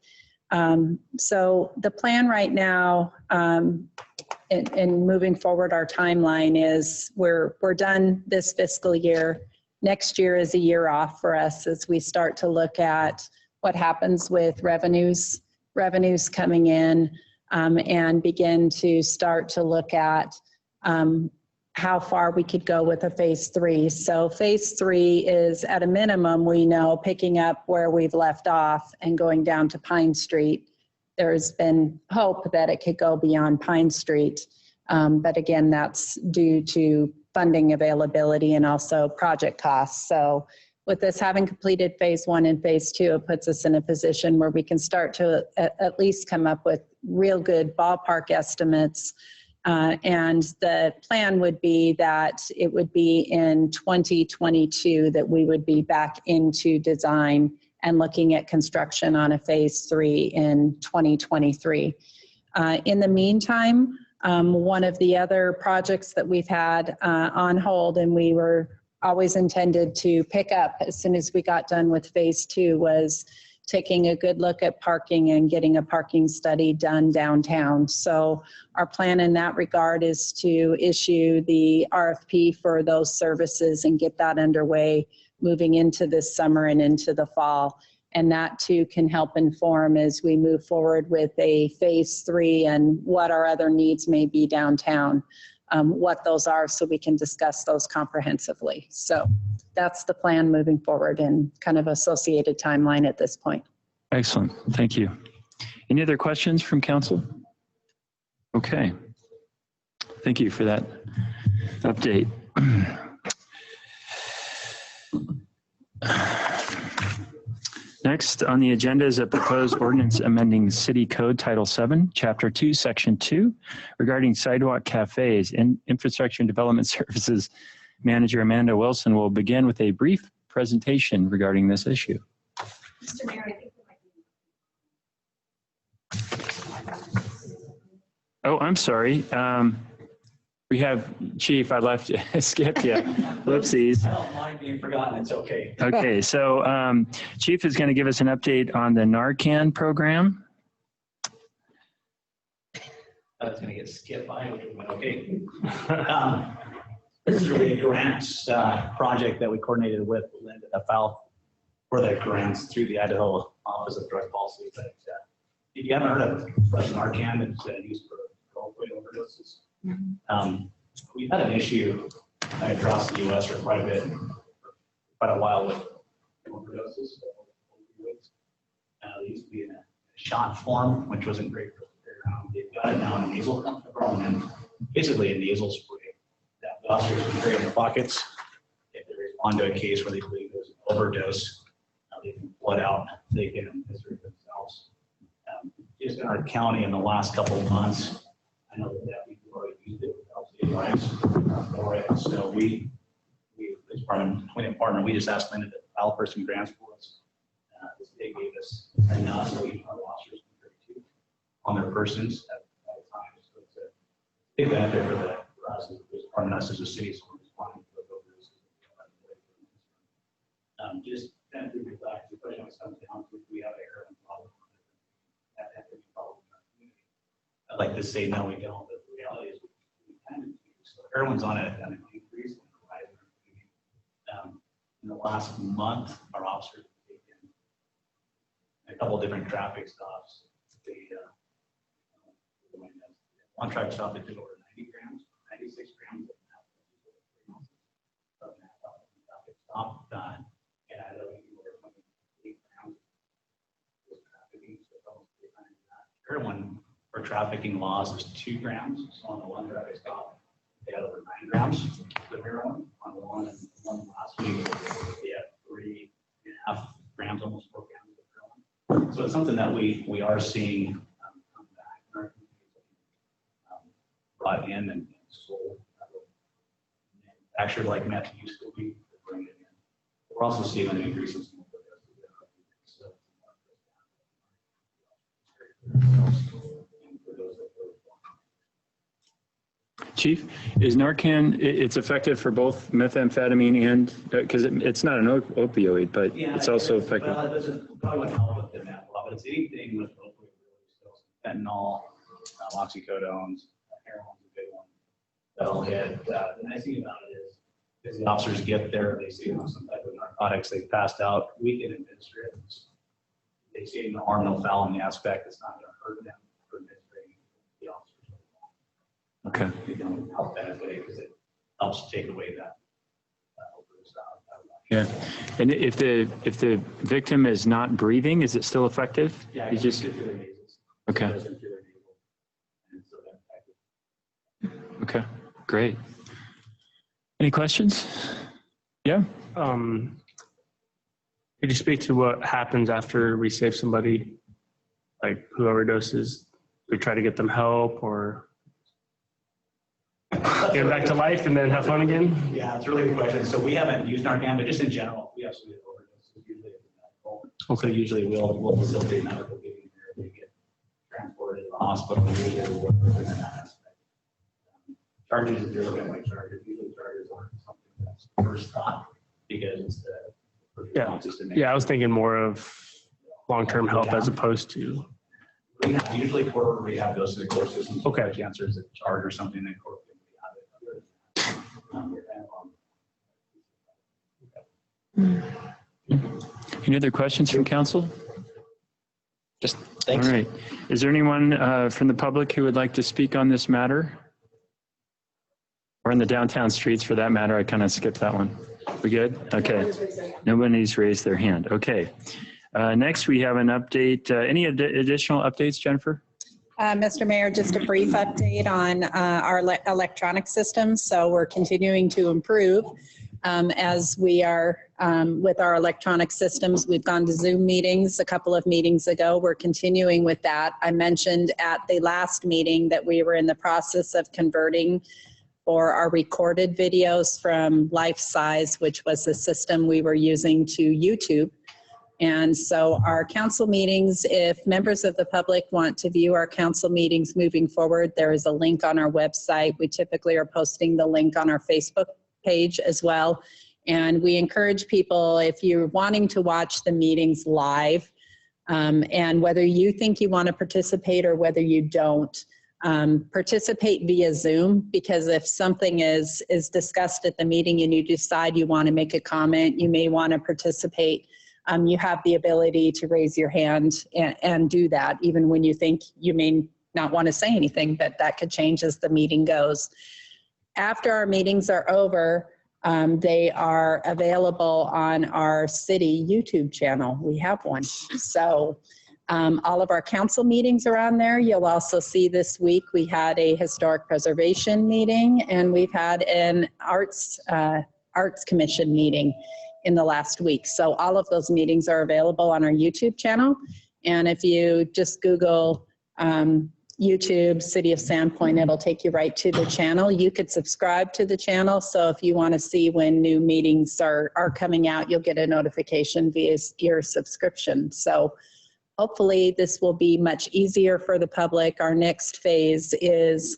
So the plan right now, in moving forward our timeline, is we're done this fiscal year. Next year is a year off for us as we start to look at what happens with revenues coming in, and begin to start to look at how far we could go with a phase 3. So phase 3 is, at a minimum, we know, picking up where we've left off and going down to Pine Street. There's been hope that it could go beyond Pine Street. But again, that's due to funding availability and also project costs. So with this having completed phase 1 and phase 2, it puts us in a position where we can start to at least come up with real good ballpark estimates. And the plan would be that it would be in 2022 that we would be back into design and looking at construction on a phase 3 in 2023. In the meantime, one of the other projects that we've had on hold, and we were always intended to pick up as soon as we got done with phase 2, was taking a good look at parking and getting a parking study done downtown. So our plan in that regard is to issue the RFP for those services and get that underway moving into this summer and into the fall. And that too can help inform as we move forward with a phase 3 and what our other needs may be downtown, what those are, so we can discuss those comprehensively. So that's the plan moving forward and kind of associated timeline at this point. Excellent. Thank you. Any other questions from council? Okay. Thank you for that update. Next on the agenda is a proposed ordinance amending City Code Title 7, Chapter 2, Section 2, regarding sidewalk cafes. And Infrastructure and Development Services Manager Amanda Wilson will begin with a brief presentation regarding this issue. Mr. Mayor, I think Oh, I'm sorry. We have Chief. I left you. Skipped you. Whoopsies. I don't mind being forgotten. It's okay. Okay, so Chief is going to give us an update on the Narcan program. I was gonna get skipped by, which went okay. This is really a grants project that we coordinated with Linda Fowl for the grants through the Idaho Office of Drug Policy. But if you haven't heard of Narcan, it's used for opioid overdoses. We've had an issue across the U.S. for quite a while with overdoses. They used to be in a shot form, which wasn't great for the they've got it now in a nasal form, and basically a nasal spray that the officers can carry in their pockets. If they respond to a case where they believe there's an overdose, they can pull it out, they can administer it themselves. Just in our county in the last couple of months, I know that we've already used it without state rights for it. So we as part of Twin Partner, we just asked Linda to file for some grants for us. The state gave us enough so we our officers can carry two on their persons at a time. So it's a big benefit for us as a city, so we're responding to those overdoses. Just kind of to reflect, the question always comes down to, we have a heroin problem. That could be a problem in our community. I'd like to say no, we don't, but the reality is we kind of do. So heroin's on an increase in the rise in our community. In the last month, our officers have taken a couple of different traffic stops. One traffic stop that did over 90 grams, 96 grams of traffic stop done. And I know you were 28 grams of trafficking, so almost 3 times that. Heroin for trafficking laws is 2 grams. So on the one traffic stop, they had over 9 grams of heroin. On the one and one last week, they had 3.5 grams, almost 4 grams of heroin. So it's something that we are seeing come back in our community, brought in and sold, manufactured like meth used to be, to bring it in. We're also seeing an increase in some of Chief, is Narcan, it's effective for both methamphetamine and, because it's not an opioid, but yeah, it's also effective. Well, it doesn't probably wouldn't help with the meth law, but it's anything with opioid really. Fentanyl, oxycodones, heroin's a big one that'll hit. The nice thing about it is the officers get there, they see them on some type of narcotics, they passed out, we can administer it. They see no harm, no foul in the aspect, it's not going to hurt them for administering the officers. Okay. They don't help benefit it because it helps take away that. Yeah. And if the victim is not breathing, is it still effective? Yeah, you just okay. Okay, great. Any questions? Yeah. Could you speak to what happens after we save somebody, like who overdoses? We try to get them help or get them back to life and then have fun again? Yeah, it's a really good question. So we haven't used Narcan, but just in general, we absolutely have overdoses. Usually it's medical. Okay. So usually we'll facilitate medical getting there. They get transported to the hospital. Usually we'll work within that aspect. Charges, if you're looking at like charges, usually charges aren't something that's first thought because it's the first system. Yeah, I was thinking more of long-term help as opposed to. Usually court rehab goes to the court system. So okay. The answer is a charge or something that court can rehab it. Any other questions from council? Just thanks. All right. Is there anyone from the public who would like to speak on this matter? Or in the downtown streets for that matter? I kind of skipped that one. We good? Okay. Nobody's raised their hand. Okay. Next, we have an update. Any additional updates, Jennifer? Mr. Mayor, just a brief update on our electronic systems. So we're continuing to improve as we are with our electronic systems. We've gone to Zoom meetings a couple of meetings ago. We're continuing with that. I mentioned at the last meeting that we were in the process of converting for our recorded videos from Life Size, which was the system we were using, to YouTube. And so our council meetings, if members of the public want to view our council meetings moving forward, there is a link on our website. We typically are posting the link on our Facebook page as well. And we encourage people, if you're wanting to watch the meetings live, and whether you think you want to participate or whether you don't, participate via Zoom, because if something is discussed at the meeting and you decide you want to make a comment, you may want to participate. You have the ability to raise your hand and do that, even when you think you may not want to say anything, but that could change as the meeting goes. After our meetings are over, they are available on our city YouTube channel. We have one. So all of our council meetings are on there. You'll also see this week we had a historic preservation meeting, and we've had an arts commission meeting in the last week. So all of those meetings are available on our YouTube channel. And if you just Google YouTube City of Sandpoint, it'll take you right to the channel. You could subscribe to the channel, so if you want to see when new meetings are coming out, you'll get a notification via your subscription. So hopefully this will be much easier for the public. Our next phase is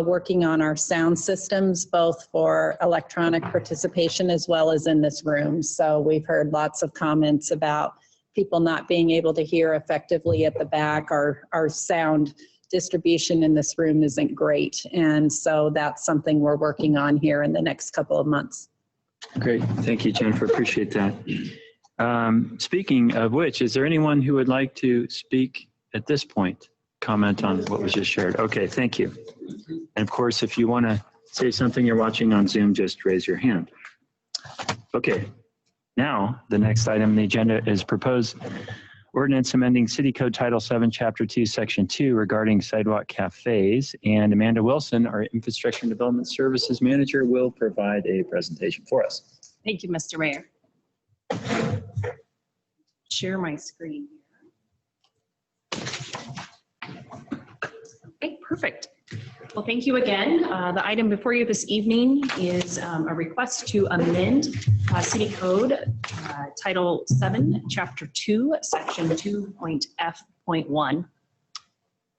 working on our sound systems, both for electronic participation as well as in this room. So we've heard lots of comments about people not being able to hear effectively at the back. Our sound distribution in this room isn't great. And so that's something we're working on here in the next couple of months. Great. Thank you, Jennifer. Appreciate that. Speaking of which, is there anyone who would like to speak at this point? Comment on what was just shared. Okay, thank you. And of course, if you want to say something you're watching on Zoom, just raise your hand. Okay, now the next item on the agenda is proposed ordinance amending City Code Title 7, Chapter 2, Section 2 regarding sidewalk cafes. And Amanda Wilson, our Infrastructure and Development Services Manager, will provide a presentation for us. Thank you, Mr. Mayor. Share my screen. Okay, perfect. Well, thank you again. The item before you this evening is a request to amend City Code Title 7, Chapter 2, Section 2.f.1.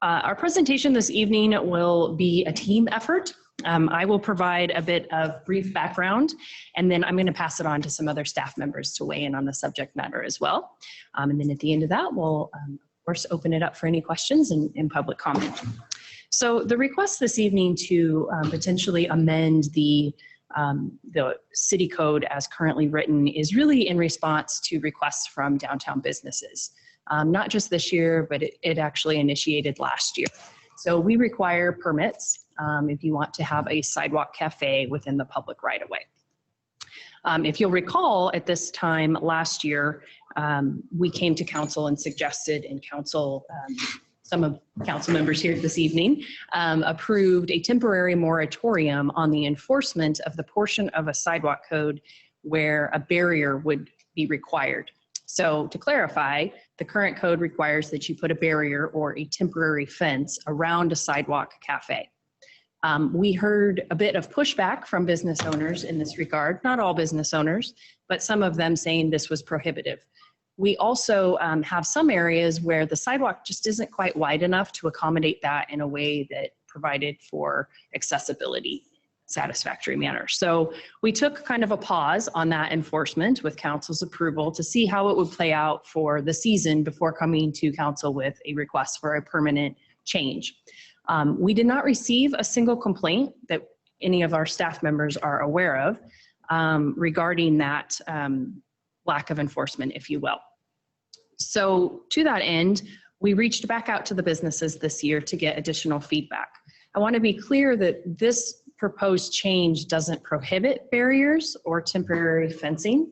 Our presentation this evening will be a team effort. I will provide a bit of brief background, and then I'm going to pass it on to some other staff members to weigh in on the subject matter as well. And then at the end of that, we'll, of course, open it up for any questions and public comment. So the request this evening to potentially amend the city code as currently written is really in response to requests from downtown businesses. Not just this year, but it actually initiated last year. So we require permits if you want to have a sidewalk cafe within the public right of way. If you'll recall, at this time last year, we came to council and suggested, and council, some of council members here this evening, approved a temporary moratorium on the enforcement of the portion of a sidewalk code where a barrier would be required. So to clarify, the current code requires that you put a barrier or a temporary fence around a sidewalk cafe. We heard a bit of pushback from business owners in this regard, not all business owners, but some of them saying this was prohibitive. We also have some areas where the sidewalk just isn't quite wide enough to accommodate that in a way that provided for accessibility satisfactory manner. So we took kind of a pause on that enforcement with council's approval to see how it would play out for the season before coming to council with a request for a permanent change. We did not receive a single complaint that any of our staff members are aware of regarding that lack of enforcement, if you will. So to that end, we reached back out to the businesses this year to get additional feedback. I want to be clear that this proposed change doesn't prohibit barriers or temporary fencing.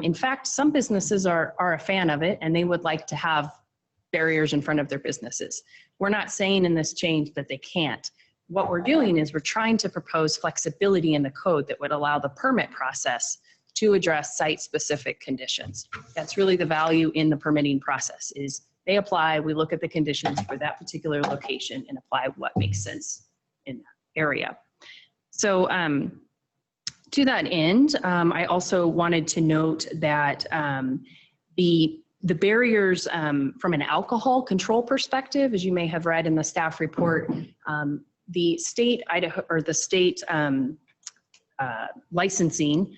In fact, some businesses are a fan of it and they would like to have barriers in front of their businesses. We're not saying in this change that they can't. What we're doing is we're trying to propose flexibility in the code that would allow the permit process to address site-specific conditions. That's really the value in the permitting process is they apply, we look at the conditions for that particular location and apply what makes sense in that area. So to that end, I also wanted to note that the barriers from an alcohol control perspective, as you may have read in the staff report, the state Idaho or the state licensing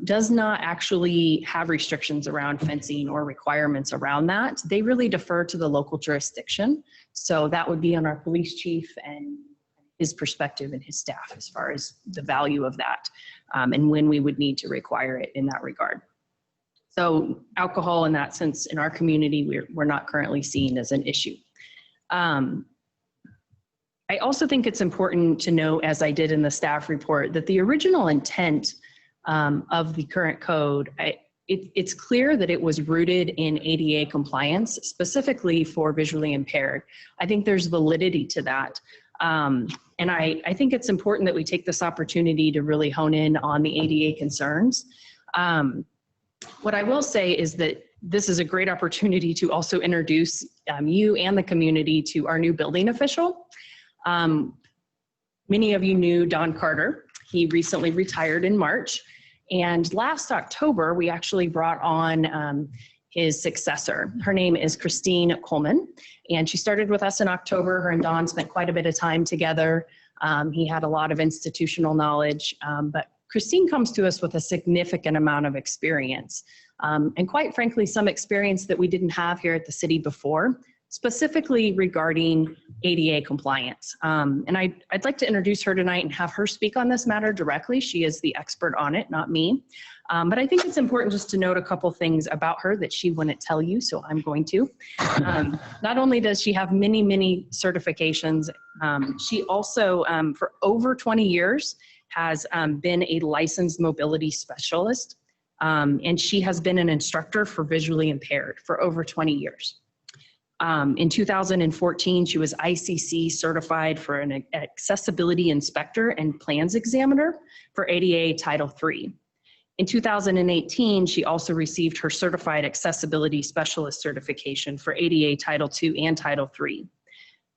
does not actually have restrictions around fencing or requirements around that. They really defer to the local jurisdiction. So that would be on our police chief and his perspective and his staff as far as the value of that and when we would need to require it in that regard. So alcohol in that sense in our community, we're not currently seen as an issue. I also think it's important to note, as I did in the staff report, that the original intent of the current code, it's clear that it was rooted in ADA compliance, specifically for visually impaired. I think there's validity to that. And I think it's important that we take this opportunity to really hone in on the ADA concerns. What I will say is that this is a great opportunity to also introduce you and the community to our new building official. Many of you knew Don Carter. He recently retired in March. And last October, we actually brought on his successor. Her name is Christine Coleman, and she started with us in October. Her and Don spent quite a bit of time together. He had a lot of institutional knowledge, but Christine comes to us with a significant amount of experience, and quite frankly, some experience that we didn't have here at the city before, specifically regarding ADA compliance. And I'd like to introduce her tonight and have her speak on this matter directly. She is the expert on it, not me. But I think it's important just to note a couple things about her that she wouldn't tell you, so I'm going to. Not only does she have many, many certifications, she also, for over 20 years, has been a licensed mobility specialist, and she has been an instructor for visually impaired for over 20 years. In 2014, she was ICC certified for an accessibility inspector and plans examiner for ADA Title III. In 2018, she also received her certified accessibility specialist certification for ADA Title II and Title III.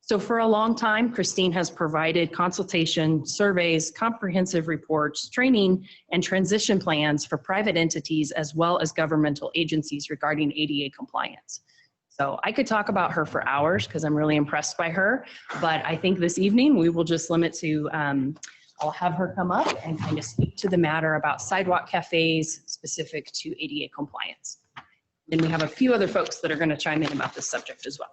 So for a long time, Christine has provided consultation, surveys, comprehensive reports, training, and transition plans for private entities as well as governmental agencies regarding ADA compliance. So I could talk about her for hours because I'm really impressed by her, but I think this evening we will just limit to, I'll have her come up and kind of speak to the matter about sidewalk cafes specific to ADA compliance. And we have a few other folks that are going to chime in about this subject as well.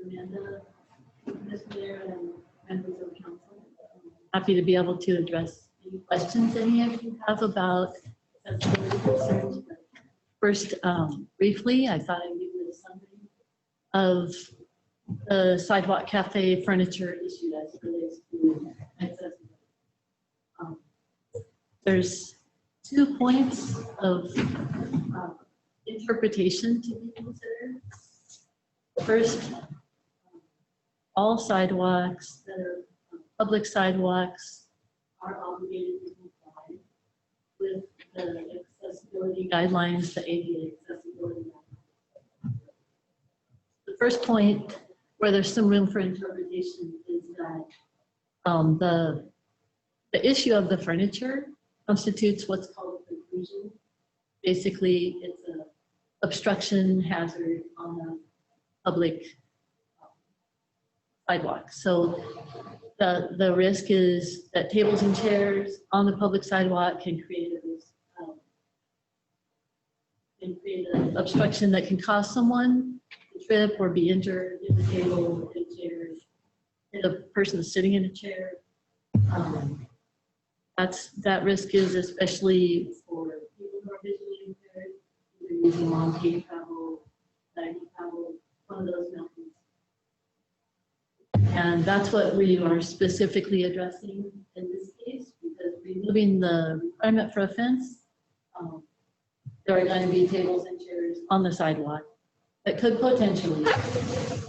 Amanda, Mr. Mayor, and members of council. Happy to be able to address any questions any of you have about accessibility concerns. First, briefly, I thought I'd give you a summary of the sidewalk cafe furniture issue as it relates to accessibility. There's 2 points of interpretation to be considered. First, all sidewalks that are public sidewalks are obligated to comply with the accessibility guidelines, the ADA accessibility guidelines. The first point where there's some room for interpretation is that the issue of the furniture constitutes what's called a preclusion. Basically, it's an obstruction hazard on a public sidewalk. So the risk is that tables and chairs on the public sidewalk can create an obstruction that can cause someone to trip or be injured if the table and chairs hit a person sitting in a chair. That risk is especially for people who are visually impaired, either using long cane paddle, diagonal paddle, one of those methods. And that's what we are specifically addressing in this case, because removing the requirement for a fence, there are going to be tables and chairs on the sidewalk that could potentially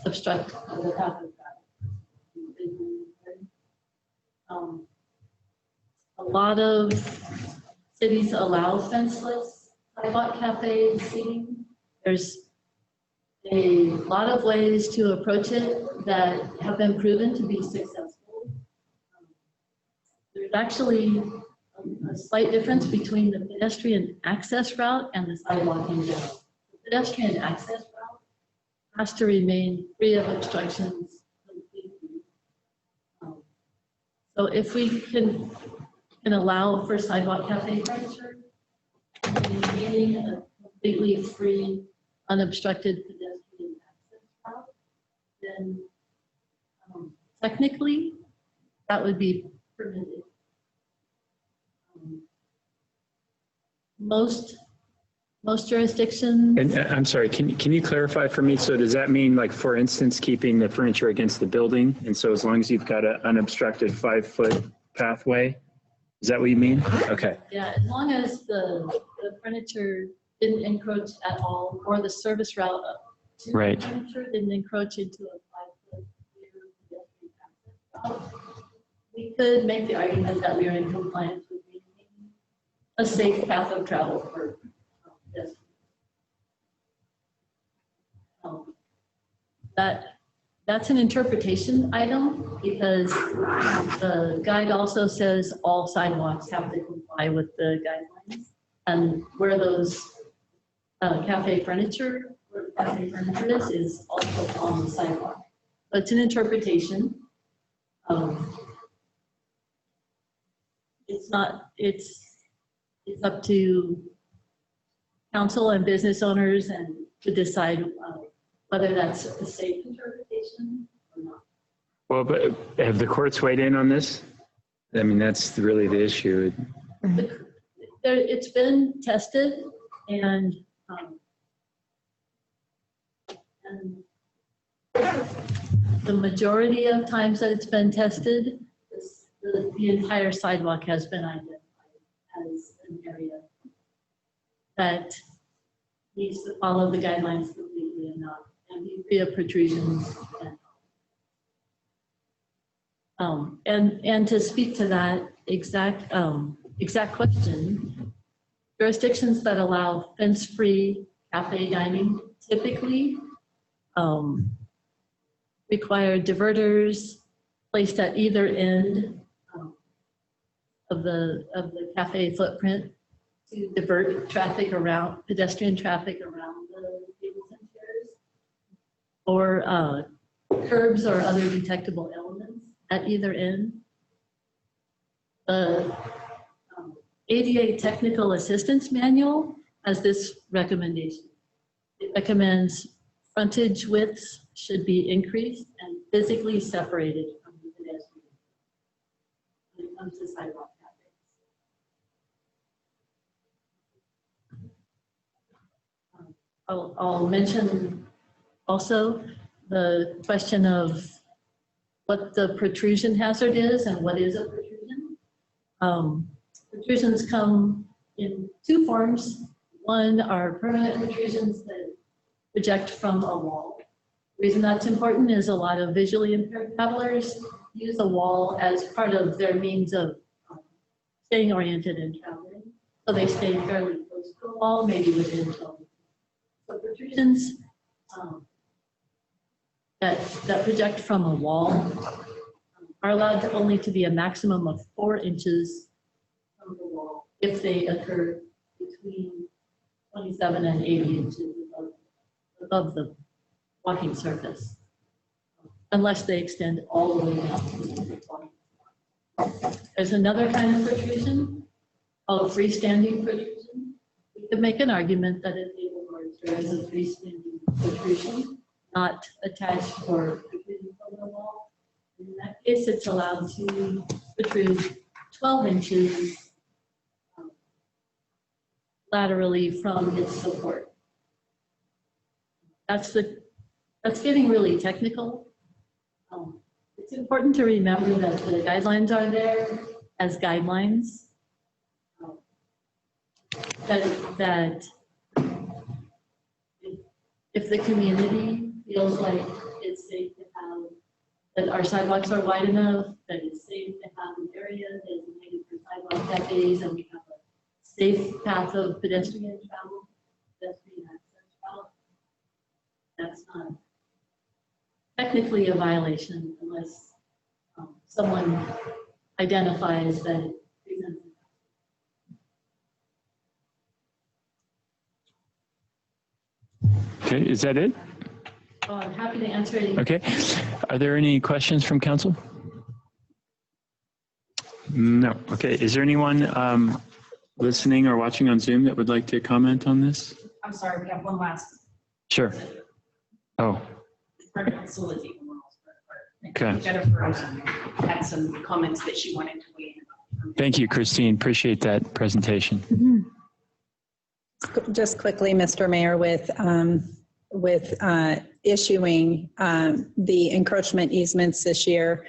obstruct the path of that. A lot of cities allow fenceless sidewalk cafe seating. There's a lot of ways to approach it that have been proven to be successful. There's actually a slight difference between the pedestrian access route and the sidewalk in general. The pedestrian access route has to remain free of obstructions completely. So if we can allow for sidewalk cafe furniture, maintaining a completely free, unobstructed pedestrian access route, then technically that would be permitted. Most jurisdictions. And I'm sorry, can you clarify for me? So does that mean, like, for instance, keeping the furniture against the building? And so as long as you've got an unobstructed 5-foot pathway, is that what you mean? Okay. Yeah, as long as the furniture didn't encroach at all, or the service route to Right. the furniture didn't encroach into a 5-foot pedestrian access route, we could make the argument that we are in compliance with maintaining a safe path of travel for pedestrians. That's an interpretation item, because the guide also says all sidewalks have to comply with the guidelines, and where those cafe furniture is also on the sidewalk. But it's an interpretation. It's not. It's up to council and business owners and to decide whether that's a safe interpretation or not. Well, but have the courts weighed in on this? I mean, that's really the issue. It's been tested, and the majority of times that it's been tested, the entire sidewalk has been identified as an area that needs to follow the guidelines completely and not be free of protrusions. And to speak to that exact question, jurisdictions that allow fence-free cafe dining typically require diverters placed at either end of the cafe footprint to divert traffic around, pedestrian traffic around the tables and chairs, or curbs or other detectable elements at either end. The ADA Technical Assistance Manual has this recommendation. It recommends frontage widths should be increased and physically separated from the pedestrian when it comes to sidewalk cafes. I'll mention also the question of what the protrusion hazard is and what is a protrusion. Protrusions come in two forms. One are permanent protrusions that project from a wall. The reason that's important is a lot of visually impaired travelers use a wall as part of their means of staying oriented and traveling. So they stay fairly close to the wall, maybe within 12 meters. So protrusions that project from a wall are allowed only to be a maximum of 4 inches from the wall if they occur between 27 and 80 inches above the walking surface, unless they extend all the way down to the walking. There's another kind of protrusion called freestanding protrusion. We could make an argument that a table or chair is a freestanding protrusion, not attached or protruding from the wall. In that case, it's allowed to protrude 12 inches laterally from its support. That's getting really technical. It's important to remember that the guidelines are there as guidelines. That if the community feels like it's safe to have, that our sidewalks are wide enough, that it's safe to have an area designated for sidewalk cafes, and we have a safe path of pedestrian travel, pedestrian access route, that's not technically a violation unless someone identifies that it presents. Okay, is that it? Oh, I'm happy to answer any. Okay. Are there any questions from council? No. Okay. Is there anyone listening or watching on Zoom that would like to comment on this? I'm sorry, we have one last. Sure. Oh, Okay. okay. Jennifer had some comments that she wanted to weigh in. Thank you, Christine. Appreciate that presentation. Just quickly, Mr. Mayor, with issuing the encroachment easements this year,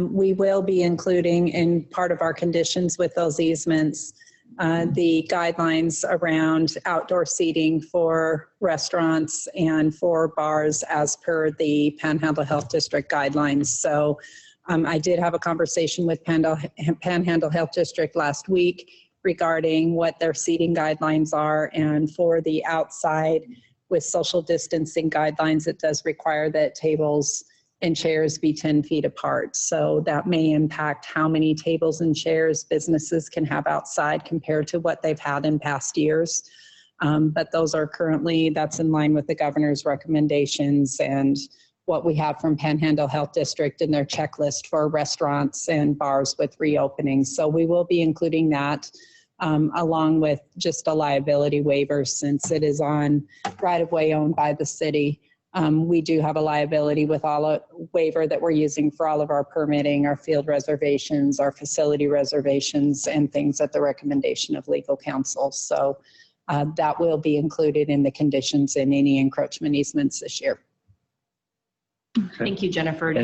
we will be including in part of our conditions with those easements the guidelines around outdoor seating for restaurants and for bars as per the Panhandle Health District guidelines. So I did have a conversation with Panhandle Health District last week regarding what their seating guidelines are, and for the outside with social distancing guidelines, it does require that tables and chairs be 10 feet apart. So that may impact how many tables and chairs businesses can have outside compared to what they've had in past years. But those are currently, that's in line with the governor's recommendations and what we have from Panhandle Health District in their checklist for restaurants and bars with reopenings. So we will be including that along with just a liability waiver, since it is on right-of-way owned by the city. We do have a liability with waiver that we're using for all of our permitting, our field reservations, our facility reservations, and things at the recommendation of legal counsel. So that will be included in the conditions in any encroachment easements this year. Thank you, Jennifer.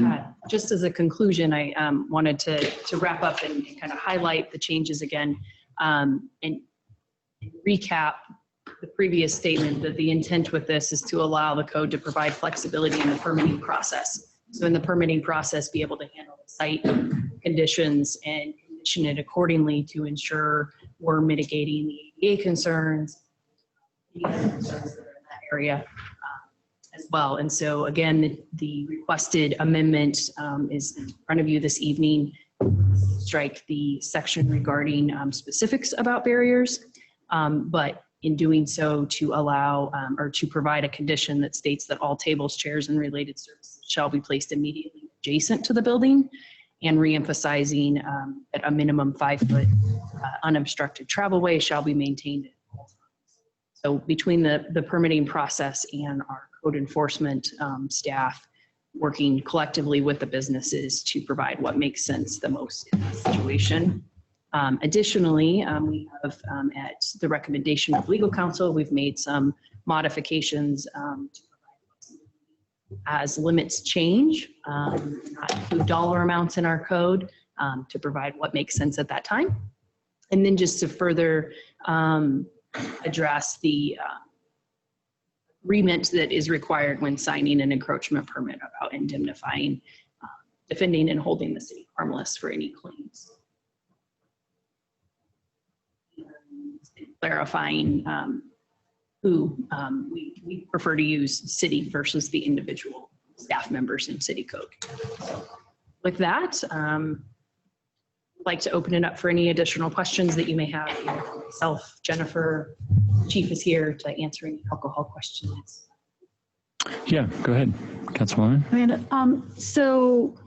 Just as a conclusion, I wanted to wrap up and kind of highlight the changes again and recap the previous statement that the intent with this is to allow the code to provide flexibility in the permitting process. So in the permitting process, be able to handle the site conditions and condition it accordingly to ensure we're mitigating the ADA concerns, the other concerns that are in that area as well. And so again, the requested amendment is in front of you this evening. Strike the section regarding specifics about barriers, but in doing so to allow or to provide a condition that states that all tables, chairs, and related services shall be placed immediately adjacent to the building, and reemphasizing that a minimum 5-foot unobstructed travelway shall be maintained at all times. So between the permitting process and our code enforcement staff working collectively with the businesses to provide what makes sense the most in this situation. Additionally, we have at the recommendation of legal counsel, we've made some modifications to provide as limits change, not include dollar amounts in our code to provide what makes sense at that time. And then just to further address the agreement that is required when signing an encroachment permit about indemnifying, defending and holding the city harmless for any claims. Clarifying who we prefer to use city versus the individual staff members in city code. So with that, I'd like to open it up for any additional questions that you may have. Either for myself, Jennifer, Chief is here to answer any alcohol questions. Yeah, go ahead, Councilwoman. So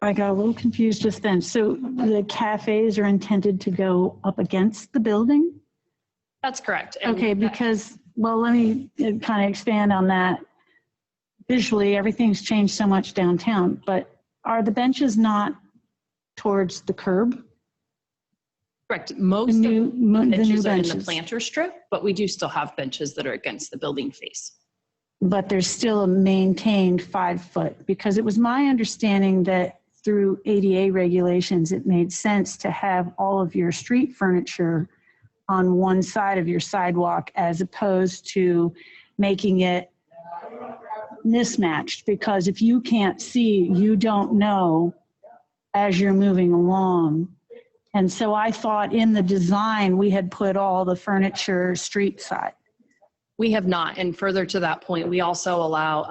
I got a little confused just then. So the cafes are intended to go up against the building? That's correct. And okay, because, well, let me kind of expand on that. Visually, everything's changed so much downtown, but are the benches not towards the curb? Correct. Most of the benches are in the planter strip, but we do still have benches that are against the building face. But there's still a maintained 5-foot, because it was my understanding that through ADA regulations, it made sense to have all of your street furniture on one side of your sidewalk as opposed to making it mismatched, because if you can't see, you don't know as you're moving along. And so I thought in the design, we had put all the furniture street side. We have not. And further to that point, we also allow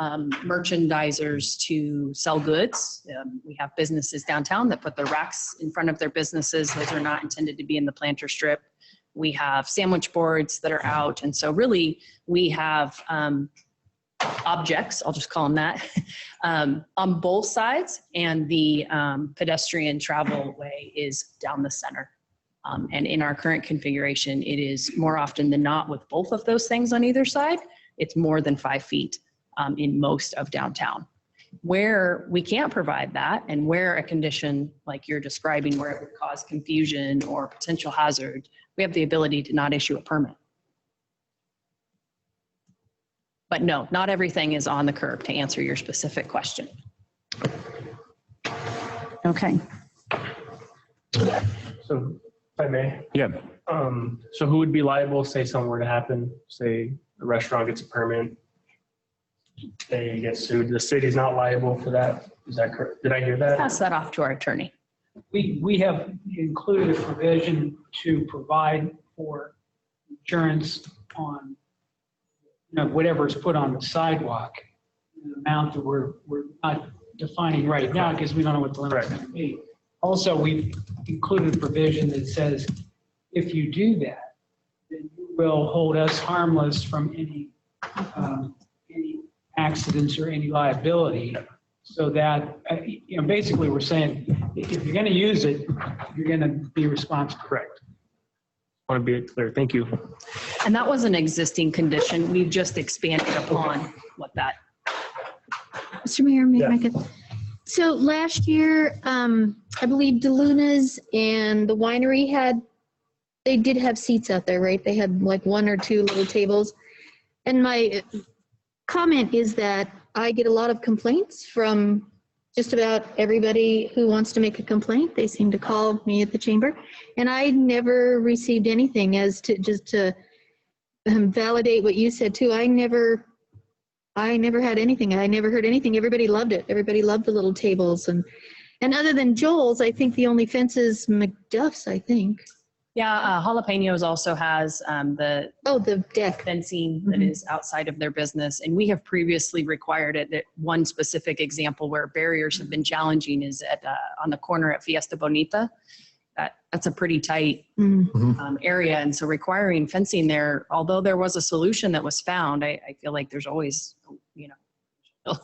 merchandisers to sell goods. We have businesses downtown that put their racks in front of their businesses. Those are not intended to be in the planter strip. We have sandwich boards that are out. And so really we have objects, I'll just call them that, on both sides, and the pedestrian travel way is down the center. And in our current configuration, it is more often than not with both of those things on either side, it's more than 5 feet in most of downtown. Where we can't provide that, and where a condition like you're describing, where it would cause confusion or potential hazard, we have the ability to not issue a permit. But no, not everything is on the curb, to answer your specific question. Okay. So if I may, Yeah. so who would be liable, say something were to happen, say the restaurant gets a permit, they get sued, the city's not liable for that? Is that correct? Did I hear that? Pass that off to our attorney. We have included a provision to provide for insurance on, whatever is put on the sidewalk, the amount that we're not defining right now because we don't know what the limit's going to be. Also, we've included a provision that says if you do that, then you will hold us harmless from any accidents or any liability. So that, basically we're saying if you're going to use it, you're going to be responsible. Correct. I want to be clear. Thank you. And that was an existing condition. We've just expanded upon what that. Mr. Mayor, so last year, I believe DeLuna's and the winery they did have seats out there, right? They had like 1 or 2 little tables. And my comment is that I get a lot of complaints from just about everybody who wants to make a complaint. They seem to call me at the chamber, and I never received anything as to just to validate what you said too. I never had anything. I never heard anything. Everybody loved it. Everybody loved the little tables. And other than Joel's, I think the only fence is McDuff's, I think. Yeah, Jalapenos also has the deck fencing that is outside of their business. And we have previously required it. That one specific example where barriers have been challenging is on the corner at Fiesta Bonita. That's a pretty tight area. And so requiring fencing there, although there was a solution that was found, I feel like there's always,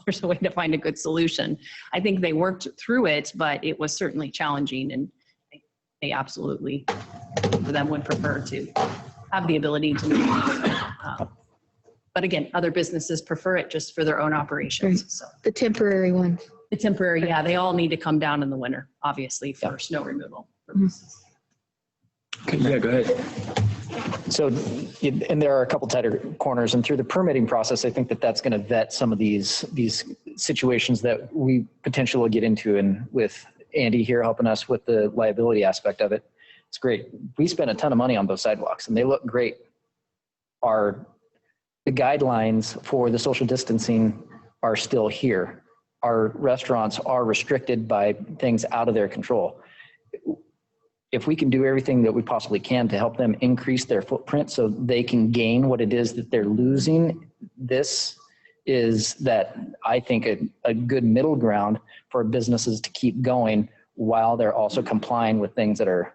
there's a way to find a good solution. I think they worked through it, but it was certainly challenging, and they absolutely, for them, would prefer to have the ability to move. But again, other businesses prefer it just for their own operations. So the temporary one. The temporary, yeah, they all need to come down in the winter, obviously, for snow removal purposes. Okay, yeah, go ahead. So, and there are a couple tighter corners, and through the permitting process, I think that's going to vet some of these situations that we potentially will get into, and with Andy here helping us with the liability aspect of it. It's great. We spent a ton of money on those sidewalks and they look great. The guidelines for the social distancing are still here. Our restaurants are restricted by things out of their control. If we can do everything that we possibly can to help them increase their footprint so they can gain what it is that they're losing, this is that I think a good middle ground for businesses to keep going while they're also complying with things that are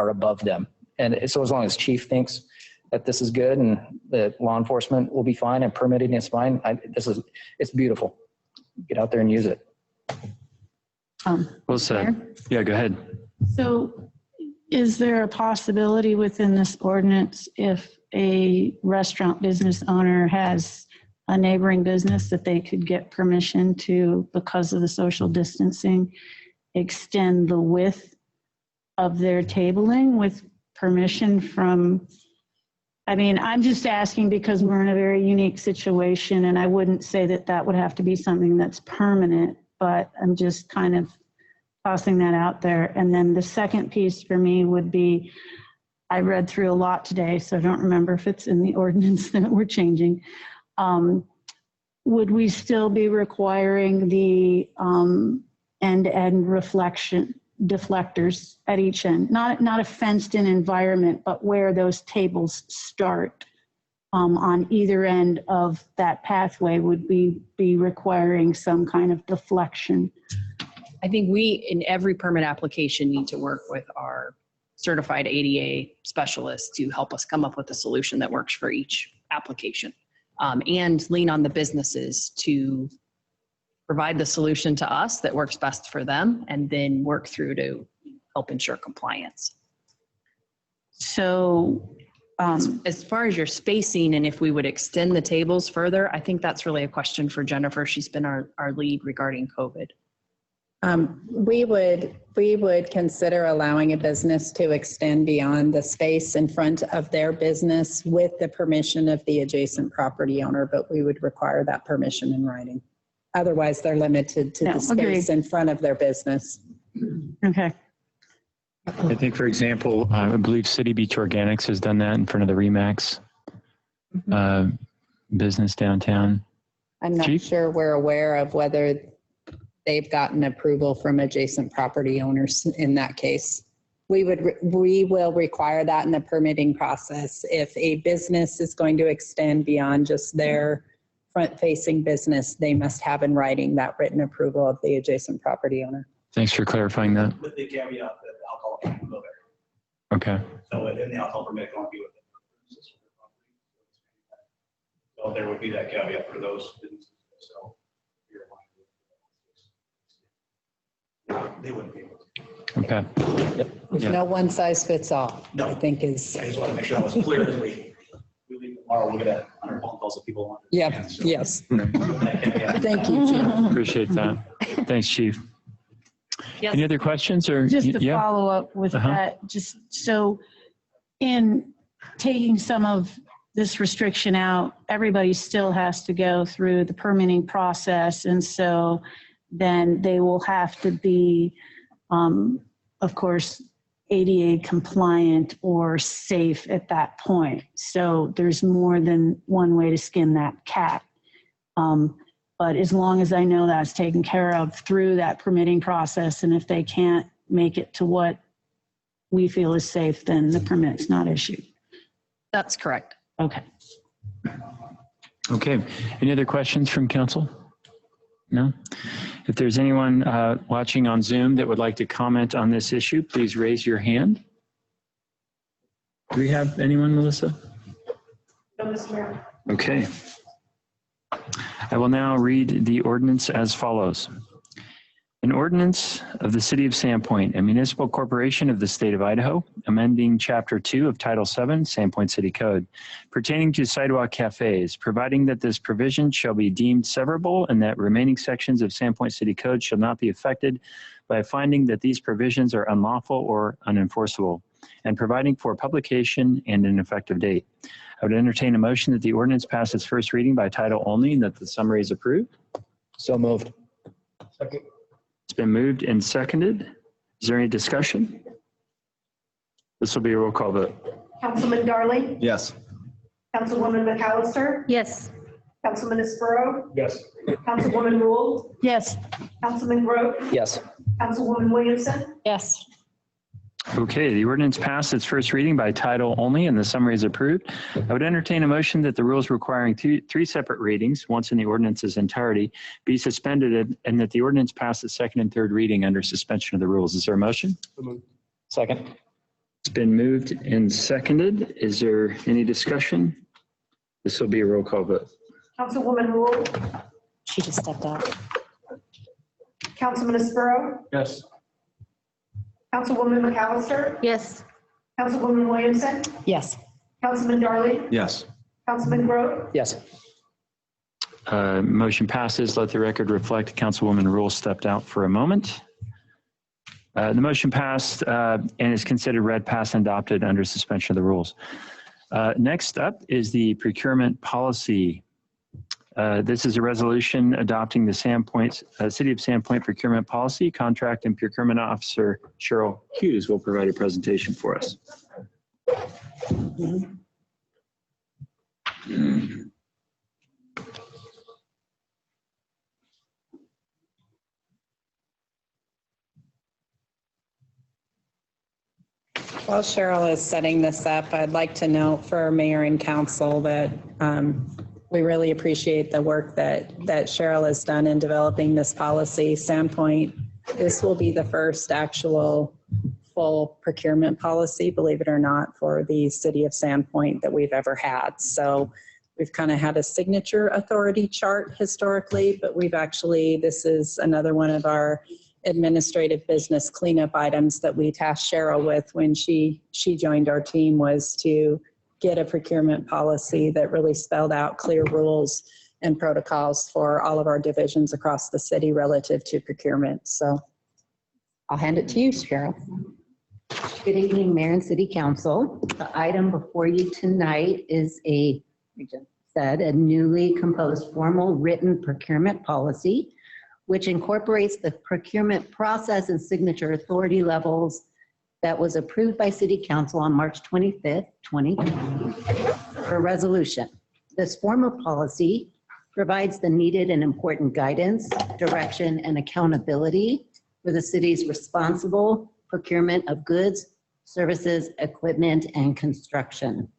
above them. And so as long as Chief thinks that this is good and the law enforcement will be fine and permitting is fine, it's beautiful. Get out there and use it. Well said. Yeah, go ahead. So is there a possibility within this ordinance, if a restaurant business owner has a neighboring business, that they could get permission to, because of the social distancing, extend the width of their tabling with permission from, I'm just asking because we're in a very unique situation, and I wouldn't say that would have to be something that's permanent, but I'm just kind of tossing that out there. And then the second piece for me would be, I read through a lot today, so I don't remember if it's in the ordinance that we're changing. Would we still be requiring the end-to-end reflection deflectors at each end? Not a fenced-in environment, but where those tables start on either end of that pathway, would we be requiring some kind of deflection? I think we, in every permit application, need to work with our certified ADA specialists to help us come up with a solution that works for each application. and lean on the businesses to provide the solution to us that works best for them, and then work through to help ensure compliance. So As far as your spacing and if we would extend the tables further, I think that's really a question for Jennifer. She's been our lead regarding COVID. We would consider allowing a business to extend beyond the space in front of their business with the permission of the adjacent property owner, but we would require that permission in writing. Otherwise, they're limited to the space in front of their business. Okay. I think, for example, I believe City Beach Organics has done that in front of the Remax business downtown. I'm not Chief? sure we're aware of whether they've gotten approval from adjacent property owners in that case. We will require that in the permitting process. If a business is going to extend beyond just their front-facing business, they must have in writing that written approval of the adjacent property owner. Thanks for clarifying that. With the caveat that the alcohol can't go there. Okay. So in the alcohol permit, can only be within the premises of the property. So there would be that caveat for those businesses. So they wouldn't be able to. Okay. Yeah. No one size fits all, No. I think is. I just want to make sure that was clear as we leave tomorrow. We'll get 100 phone calls of people want. Yeah, yes. Yeah. Thank you, Chief. Appreciate that. Thanks, Chief. Yes. Any other questions or? Just to yeah. follow up with Uh-huh. that, just so in taking some of this restriction out, everybody still has to go through the permitting process. And so then they will have to be, of course, ADA compliant or safe at that point. So there's more than one way to skin that cat. But as long as I know that's taken care of through that permitting process, and if they can't make it to what we feel is safe, then the permit's not issued. That's correct. Okay. Okay. Any other questions from council? No? If there's anyone watching on Zoom that would like to comment on this issue, please raise your hand. Do we have anyone, Melissa? No, Mr. Mayor. Okay. I will now read the ordinance as follows. An ordinance of the City of Sandpoint, a municipal corporation of the state of Idaho, amending Chapter 2 of Title 7, Sandpoint City Code, pertaining to sidewalk cafes, providing that this provision shall be deemed severable and that remaining sections of Sandpoint City Code shall not be affected by finding that these provisions are unlawful or unenforceable, and providing for publication and an effective date. I would entertain a motion that the ordinance pass its first reading by title only and that the summary is approved. So moved. Second. It's been moved and seconded. Is there any discussion? This will be a roll call vote. Councilman Darling? Yes. Councilwoman McAllister? Yes. Councilman Espero? Yes. Councilwoman Rule? Yes. Councilman Grote? Yes. Councilwoman Williamson? Yes. Okay, the ordinance passed its first reading by title only and the summary is approved. I would entertain a motion that the rules requiring three separate readings, once in the ordinance's entirety, be suspended and that the ordinance pass its second and third reading under suspension of the rules. Is there a motion? Second. It's been moved and seconded. Is there any discussion? This will be a roll call vote. Councilwoman Rule? She just stepped out. Councilman Espero? Yes. Councilwoman McAllister? Yes. Councilwoman Williamson? Yes. Councilman Darling? Yes. Councilman Grote? Yes. Motion passes. Let the record reflect Councilwoman Rule stepped out for a moment. The motion passed and is considered read, passed, and adopted under suspension of the rules. Next up is the procurement policy. This is a resolution adopting the City of Sandpoint procurement policy. Contract and Procurement Officer Cheryl Hughes will provide a presentation for us. While Cheryl is setting this up, I'd like to note for Mayor and Council that we really appreciate the work that Cheryl has done in developing this policy. Sandpoint, this will be the first actual full procurement policy, believe it or not, for the City of Sandpoint that we've ever had. So we've kind of had a signature authority chart historically, but this is another one of our administrative business cleanup items that we tasked Cheryl with when she joined our team, was to get a procurement policy that really spelled out clear rules and protocols for all of our divisions across the city relative to procurement. So I'll hand it to you, Cheryl. Good evening, Mayor and City Council. The item before you tonight is a newly composed formal written procurement policy, which incorporates the procurement process and signature authority levels that was approved by City Council on March 25th, 2020 for resolution. This formal policy provides the needed and important guidance, direction, and accountability for the city's responsible procurement of goods, services, equipment, and construction.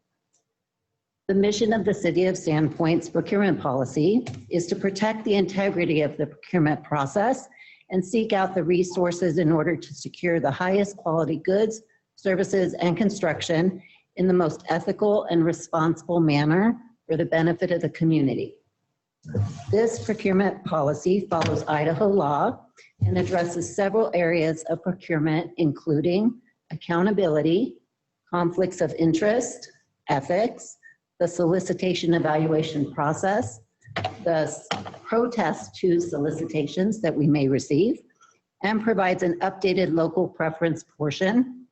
The mission of the City of Sandpoint's procurement policy is to protect the integrity of the procurement process and seek out the resources in order to secure the highest quality goods, services, and construction in the most ethical and responsible manner for the benefit of the community. This procurement policy follows Idaho law and addresses several areas of procurement, including accountability, conflicts of interest, ethics, the solicitation evaluation process, the protest to solicitations that we may receive, and provides an updated local preference portion,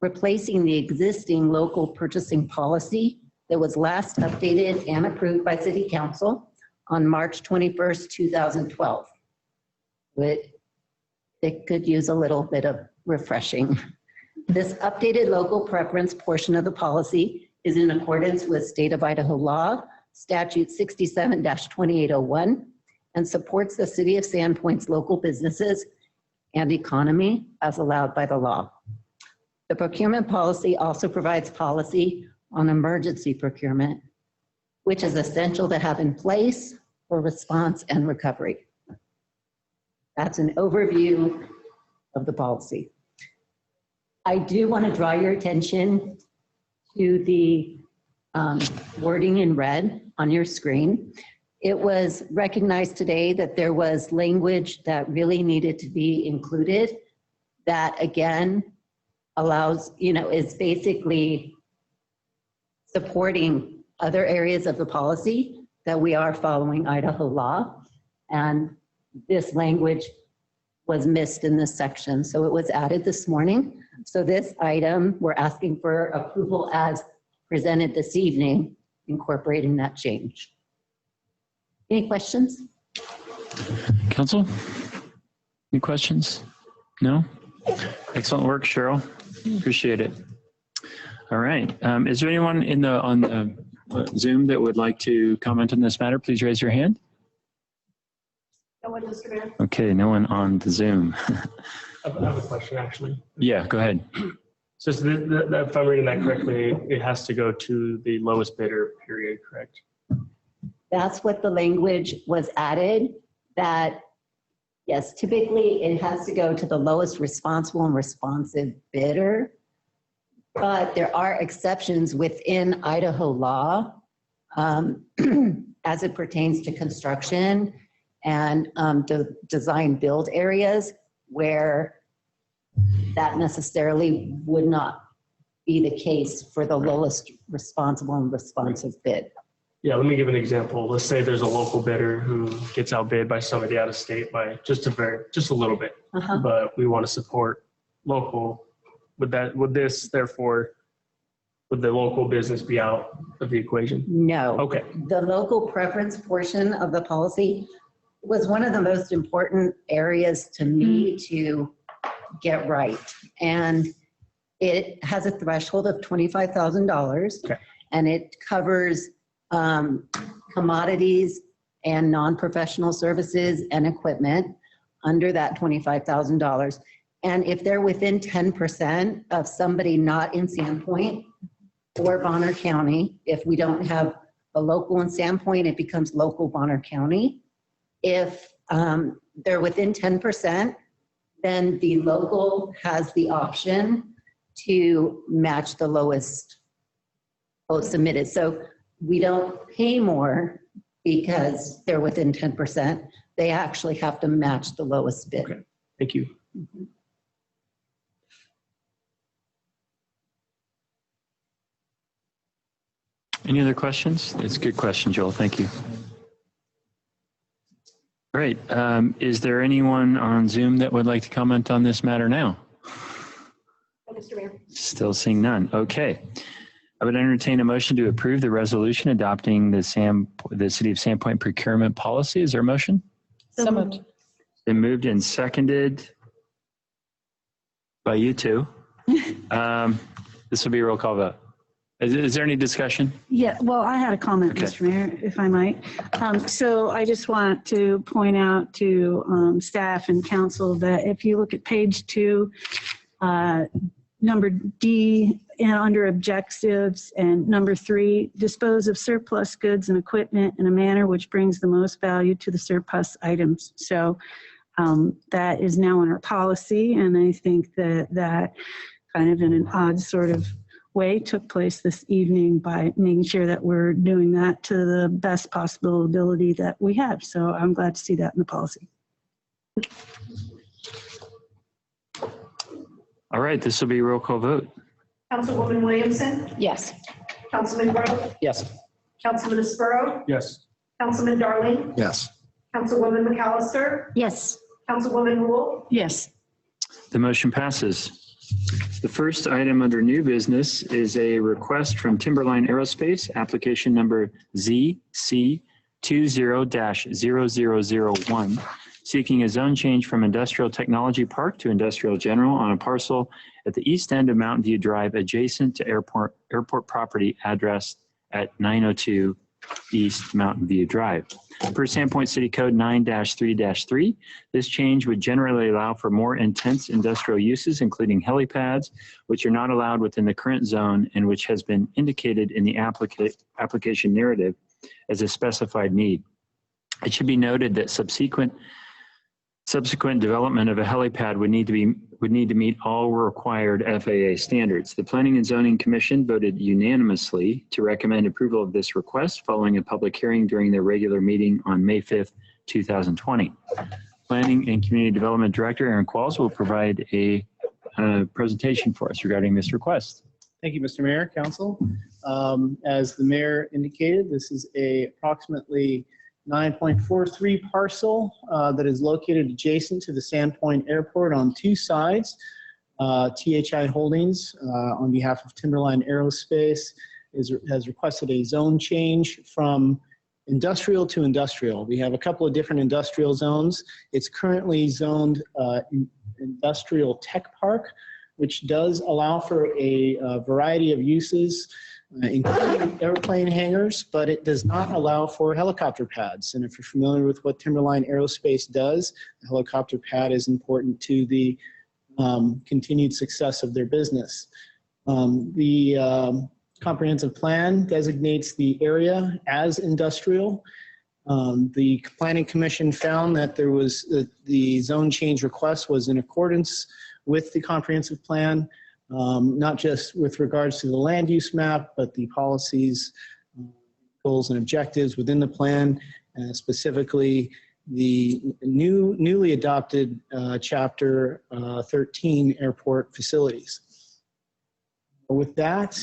replacing the existing local purchasing policy that was last updated and approved by City Council on March 21st, 2012. It could use a little bit of refreshing. This updated local preference portion of the policy is in accordance with State of Idaho law, Statute 67-2801, and supports the City of Sandpoint's local businesses and economy as allowed by the law. The procurement policy also provides policy on emergency procurement, which is essential to have in place for response and recovery. That's an overview of the policy. I do want to draw your attention to the wording in red on your screen. It was recognized today that there was language that really needed to be included that, again, allows, is basically supporting other areas of the policy that we are following Idaho law. And this language was missed in this section, so it was added this morning. So this item, we're asking for approval as presented this evening, incorporating that change. Any questions? Council, any questions? No? Excellent work, Cheryl. Appreciate it. All right. Is there anyone on the Zoom that would like to comment on this matter? Please raise your hand. No one, Mr. Mayor. Okay, no one on the Zoom. I have a question, actually. Yeah, go ahead. So if I'm reading that correctly, it has to go to the lowest bidder, period, correct? That's what the language was added, that, yes, typically it has to go to the lowest responsible and responsive bidder, but there are exceptions within Idaho law as it pertains to construction and design build areas where that necessarily would not be the case for the lowest responsible and responsive bid. Yeah, let me give an example. Let's say there's a local bidder who gets outbid by somebody out of state by just a little bit, but we want to support local. Would the local business be out of the equation? No. Okay. The local preference portion of the policy was one of the most important areas to me to get right. And it has a threshold of $25,000. Okay. And it covers commodities and non-professional services and equipment under that $25,000. And if they're within 10% of somebody not in Sandpoint or Bonner County, if we don't have a local in Sandpoint, it becomes local Bonner County. If they're within 10%, then the local has the option to match the lowest vote submitted. So we don't pay more because they're within 10%. They actually have to match the lowest bid. Okay. Thank you. Any other questions? It's a good question, Joel. Thank you. All right. Is there anyone on Zoom that would like to comment on this matter now? Mr. Mayor. Still seeing none. Okay. I would entertain a motion to approve the resolution adopting the City of Sandpoint procurement policy. Is there a motion? So moved. Been moved and seconded by you two. This will be a roll call vote. Is there any discussion? Yeah, well, I had a comment, Okay. Mr. Mayor, if I might. So I just want to point out to staff and council that if you look at page 2, number D, and under objectives, and number 3, dispose of surplus goods and equipment in a manner which brings the most value to the surplus items. So that is now in our policy, and I think that kind of in an odd sort of way took place this evening by making sure that we're doing that to the best possible ability that we have. So I'm glad to see that in the policy. All right, this will be a roll call vote. Councilwoman Williamson, Yes. Councilman Grow, Yes. Councilman Espero, Yes. Councilman Darling, Yes. Councilwoman McAllister, Yes. Councilwoman Rule, Yes. The motion passes. The first item under new business is a request from Timberline Aerospace, application number ZC20-0001, seeking a zone change from Industrial Technology Park to Industrial General on a parcel at the east end of Mountain View Drive adjacent to airport property addressed at 902 East Mountain View Drive. Per Sandpoint City Code 9-3-3, this change would generally allow for more intense industrial uses, including helipads, which are not allowed within the current zone and which has been indicated in the application narrative as a specified need. It should be noted that subsequent development of a helipad would need to meet all required FAA standards. The Planning and Zoning Commission voted unanimously to recommend approval of this request following a public hearing during their regular meeting on May 5th, 2020. Planning and Community Development Director Aaron Qualls will provide a presentation for us regarding this request. Thank you, Mr. Mayor, Council. As the mayor indicated, this is a approximately 9.43 parcel that is located adjacent to the Sandpoint Airport on 2 sides. THI Holdings, on behalf of Timberline Aerospace, has requested a zone change from industrial to industrial. We have a couple of different industrial zones. It's currently zoned Industrial Tech Park, which does allow for a variety of uses, including airplane hangars, but it does not allow for helicopter pads. And if you're familiar with what Timberline Aerospace does, the helicopter pad is important to the continued success of their business. The comprehensive plan designates the area as industrial. The Planning Commission found that there was the zone change request was in accordance with the comprehensive plan. Not just with regards to the land use map, but the policies, goals, and objectives within the plan, specifically the newly adopted Chapter 13 airport facilities. With that,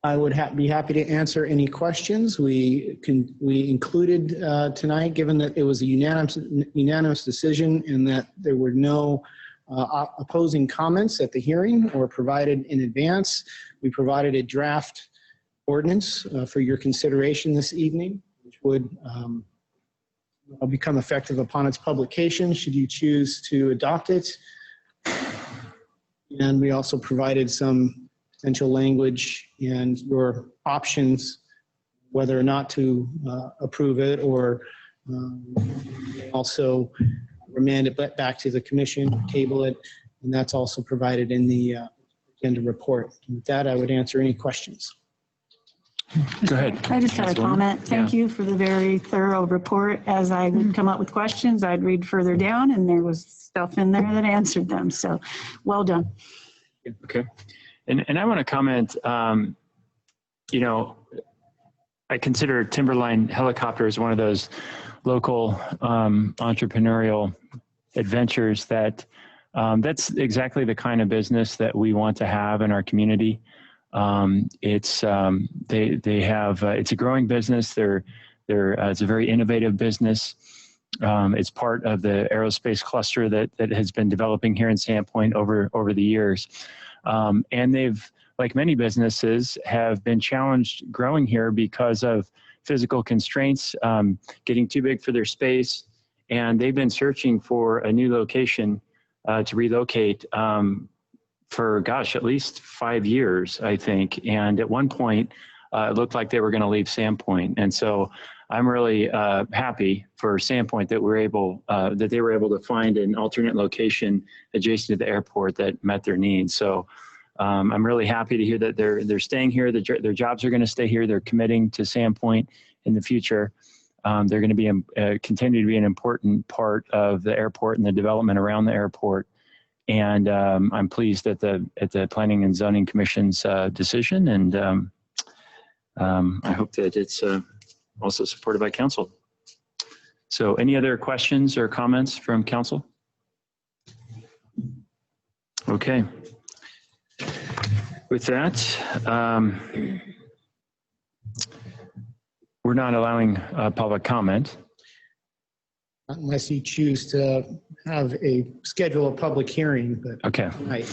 I would be happy to answer any questions. We included tonight, given that it was a unanimous decision and that there were no opposing comments at the hearing or provided in advance. We provided a draft ordinance for your consideration this evening, which would become effective upon its publication should you choose to adopt it. And we also provided some potential language and your options, whether or not to approve it, or also remand it back to the commission, table it, and that's also provided in the agenda report. And with that, I would answer any questions. Go ahead. I just had a comment. Thank you for the very thorough report. As I would come up with questions, I'd read further down, and there was stuff in there that answered them. So well done. Okay. And I want to comment, you know, I consider Timberline Helicopter as one of those local entrepreneurial adventures that that's exactly the kind of business that we want to have in our community. It's a growing business. It's a very innovative business. It's part of the aerospace cluster that has been developing here in Sandpoint over the years. And they've, like many businesses, have been challenged growing here because of physical constraints, getting too big for their space. And they've been searching for a new location to relocate for, gosh, at least 5 years, I think. And at one point, it looked like they were going to leave Sandpoint. And so I'm really happy for Sandpoint that they were able to find an alternate location adjacent to the airport that met their needs. So I'm really happy to hear that they're staying here. Their jobs are going to stay here. They're committing to Sandpoint in the future. They're going to be continue to be an important part of the airport and the development around the airport. And I'm pleased at the Planning and Zoning Commission's decision, and I hope that it's also supported by council. So any other questions or comments from council? Okay. With that, we're not allowing public comment. Unless you choose to have schedule a public hearing, but. Okay. Right.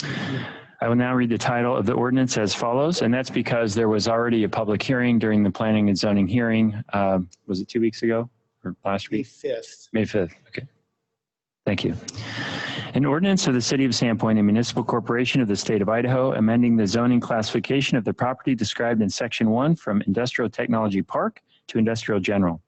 I will now read the title of the ordinance as follows, and that's because there was already a public hearing during the planning and zoning hearing. Was it 2 weeks ago or last week? May 5th. May 5th, okay. Thank you. An ordinance of the City of Sandpoint, a municipal corporation of the state of Idaho, amending the zoning classification of the property described in Section 1 from Industrial Technology Park to Industrial General,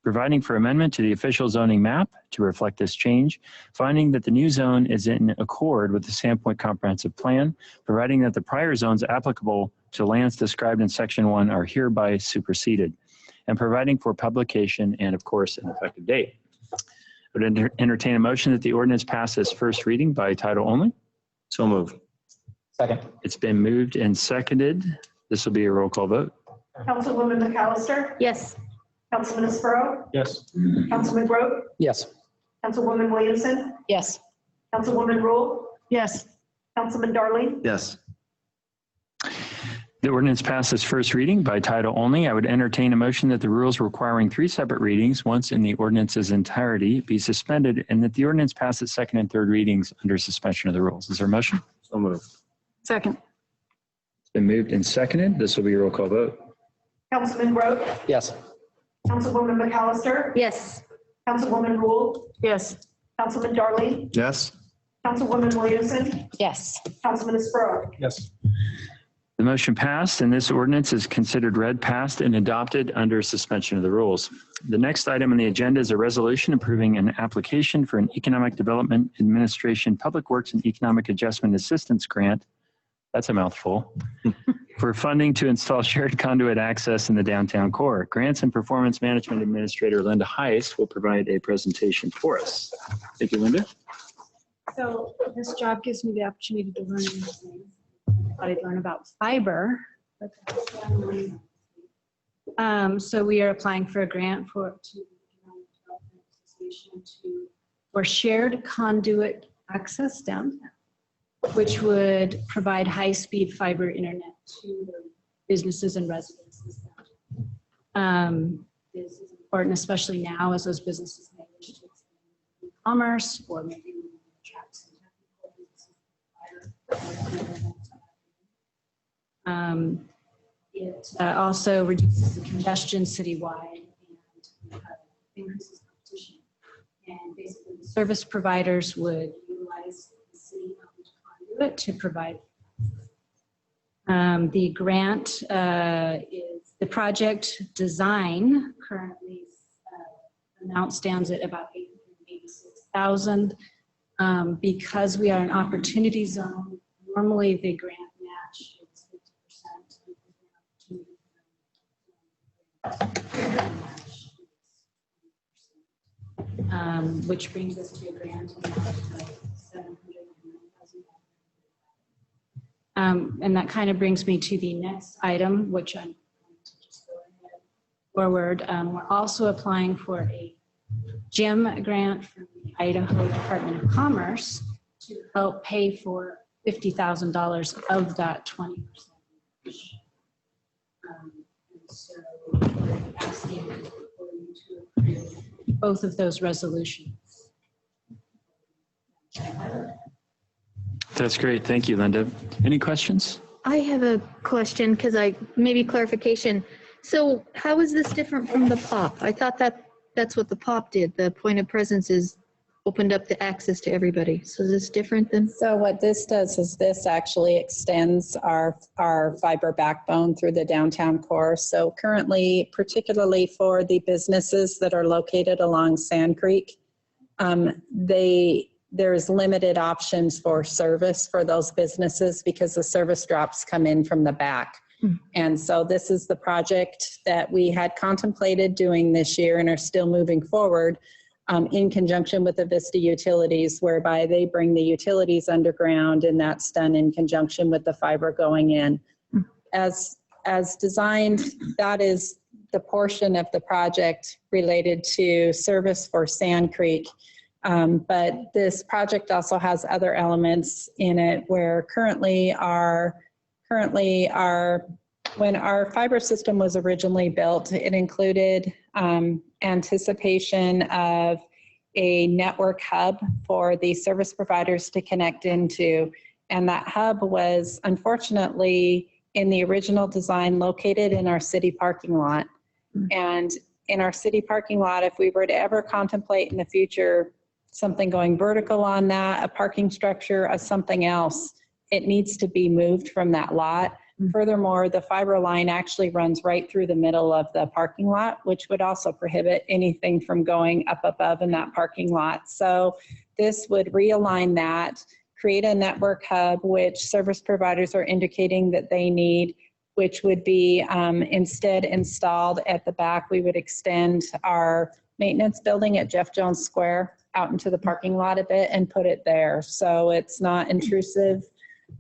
providing for amendment to the official zoning map to reflect this change, finding that the new zone is in accord with the Sandpoint Comprehensive Plan, providing that the prior zones applicable to lands described in Section 1 are hereby superseded, and providing for publication and, of course, an effective date. I would entertain a motion that the ordinance pass its first reading by title only. So moved. Second. It's been moved and seconded. This will be a roll call vote. Councilwoman McAllister? Yes. Councilman Espero? Yes. Councilman Grote? Yes. Councilwoman Williamson? Yes. Councilwoman Rule? Yes. Councilman Darling? Yes. The ordinance passes first reading by title only. I would entertain a motion that the rules requiring 3 separate readings, once in the ordinance's entirety, be suspended, and that the ordinance pass its second and third readings under suspension of the rules. Is there a motion? So moved. Second. It's been moved and seconded. This will be a roll call vote. Councilman Grote? Yes. Councilwoman McAllister? Yes. Councilwoman Rule? Yes. Councilman Darling? Yes. Councilwoman Williamson? Yes. Councilman Espero? Yes. The motion passed, and this ordinance is considered read, passed, and adopted under suspension of the rules. The next item on the agenda is a resolution approving an application for an Economic Development Administration Public Works and Economic Adjustment Assistance Grant. That's a mouthful. For funding to install shared conduit access in the downtown core. Grants and Performance Management Administrator Linda Heiss will provide a presentation for us. Thank you, Linda. So this job gives me the opportunity to learn new things. I thought I'd learn about fiber. So we are applying for a grant to the Economic Development Association for shared conduit access downtown, which would provide high-speed fiber internet to the businesses and residences downtown. This is important, especially now, as those businesses may wish to expand e-commerce or maybe attract some technical businesses. It also reduces the congestion citywide and increases competition. And basically, the service providers would utilize the city-owned conduit to provide. The grant is the project design currently amount stands at about $886,000. Because we are an opportunity zone, normally the grant match is 50%. Which brings us to a grant of $709,000. And that kind of brings me to the next item, which I'm forward. We're also applying for a GEM grant from the Idaho Department of Commerce to help pay for $50,000 of that 20%. And so we're asking for you to approve both of those resolutions. That's great. Thank you, Linda. Any questions? I have a question because maybe clarification. So how is this different from the POP? I thought that's what the POP did. The point of presence is opened up the access to everybody. So is this different than? So what this does is this actually extends our fiber backbone through the downtown core. So currently, particularly for the businesses that are located along Sand Creek, there's limited options for service for those businesses because the service drops come in from the back. And so this is the project that we had contemplated doing this year and are still moving forward in conjunction with the Vista Utilities, whereby they bring the utilities underground, and that's done in conjunction with the fiber going in. As designed, that is the portion of the project related to service for Sand Creek. But this project also has other elements in it where currently when our fiber system was originally built, it included anticipation of a network hub for the service providers to connect into. And that hub was unfortunately in the original design located in our city parking lot. And in our city parking lot, if we were to ever contemplate in the future something going vertical on that, a parking structure, or something else, it needs to be moved from that lot. Furthermore, the fiber line actually runs right through the middle of the parking lot, which would also prohibit anything from going up above in that parking lot. So this would realign that, create a network hub, which service providers are indicating that they need, which would be instead installed at the back. We would extend our maintenance building at Jeff Jones Square out into the parking lot a bit and put it there. So it's not intrusive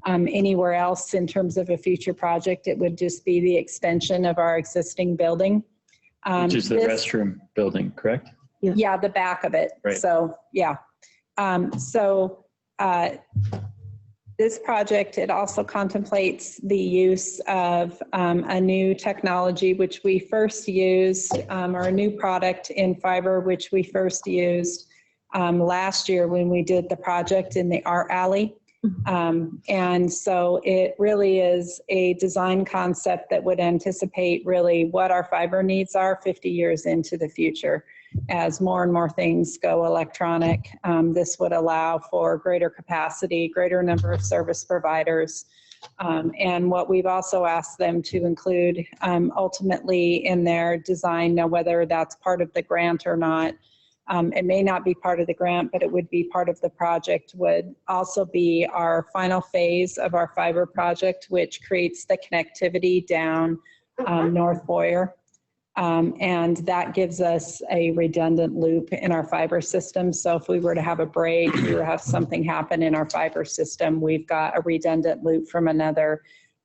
anywhere else in terms of a future project. It would just be the extension of our existing building. Which is the restroom building, correct? Yeah, the back of it. Right. So, yeah. This project, it also contemplates the use of a new technology, which we first used, or a new product in fiber, which we first used last year when we did the project in the art alley. And so it really is a design concept that would anticipate really what our fiber needs are 50 years into the future. As more and more things go electronic, this would allow for greater capacity, greater number of service providers. And what we've also asked them to include ultimately in their design, now whether that's part of the grant or not, it may not be part of the grant, but it would be part of the project, would also be our final phase of our fiber project, which creates the connectivity down North Boyer. And that gives us a redundant loop in our fiber system. So if we were to have a break, we would have something happen in our fiber system, we've got a redundant loop from another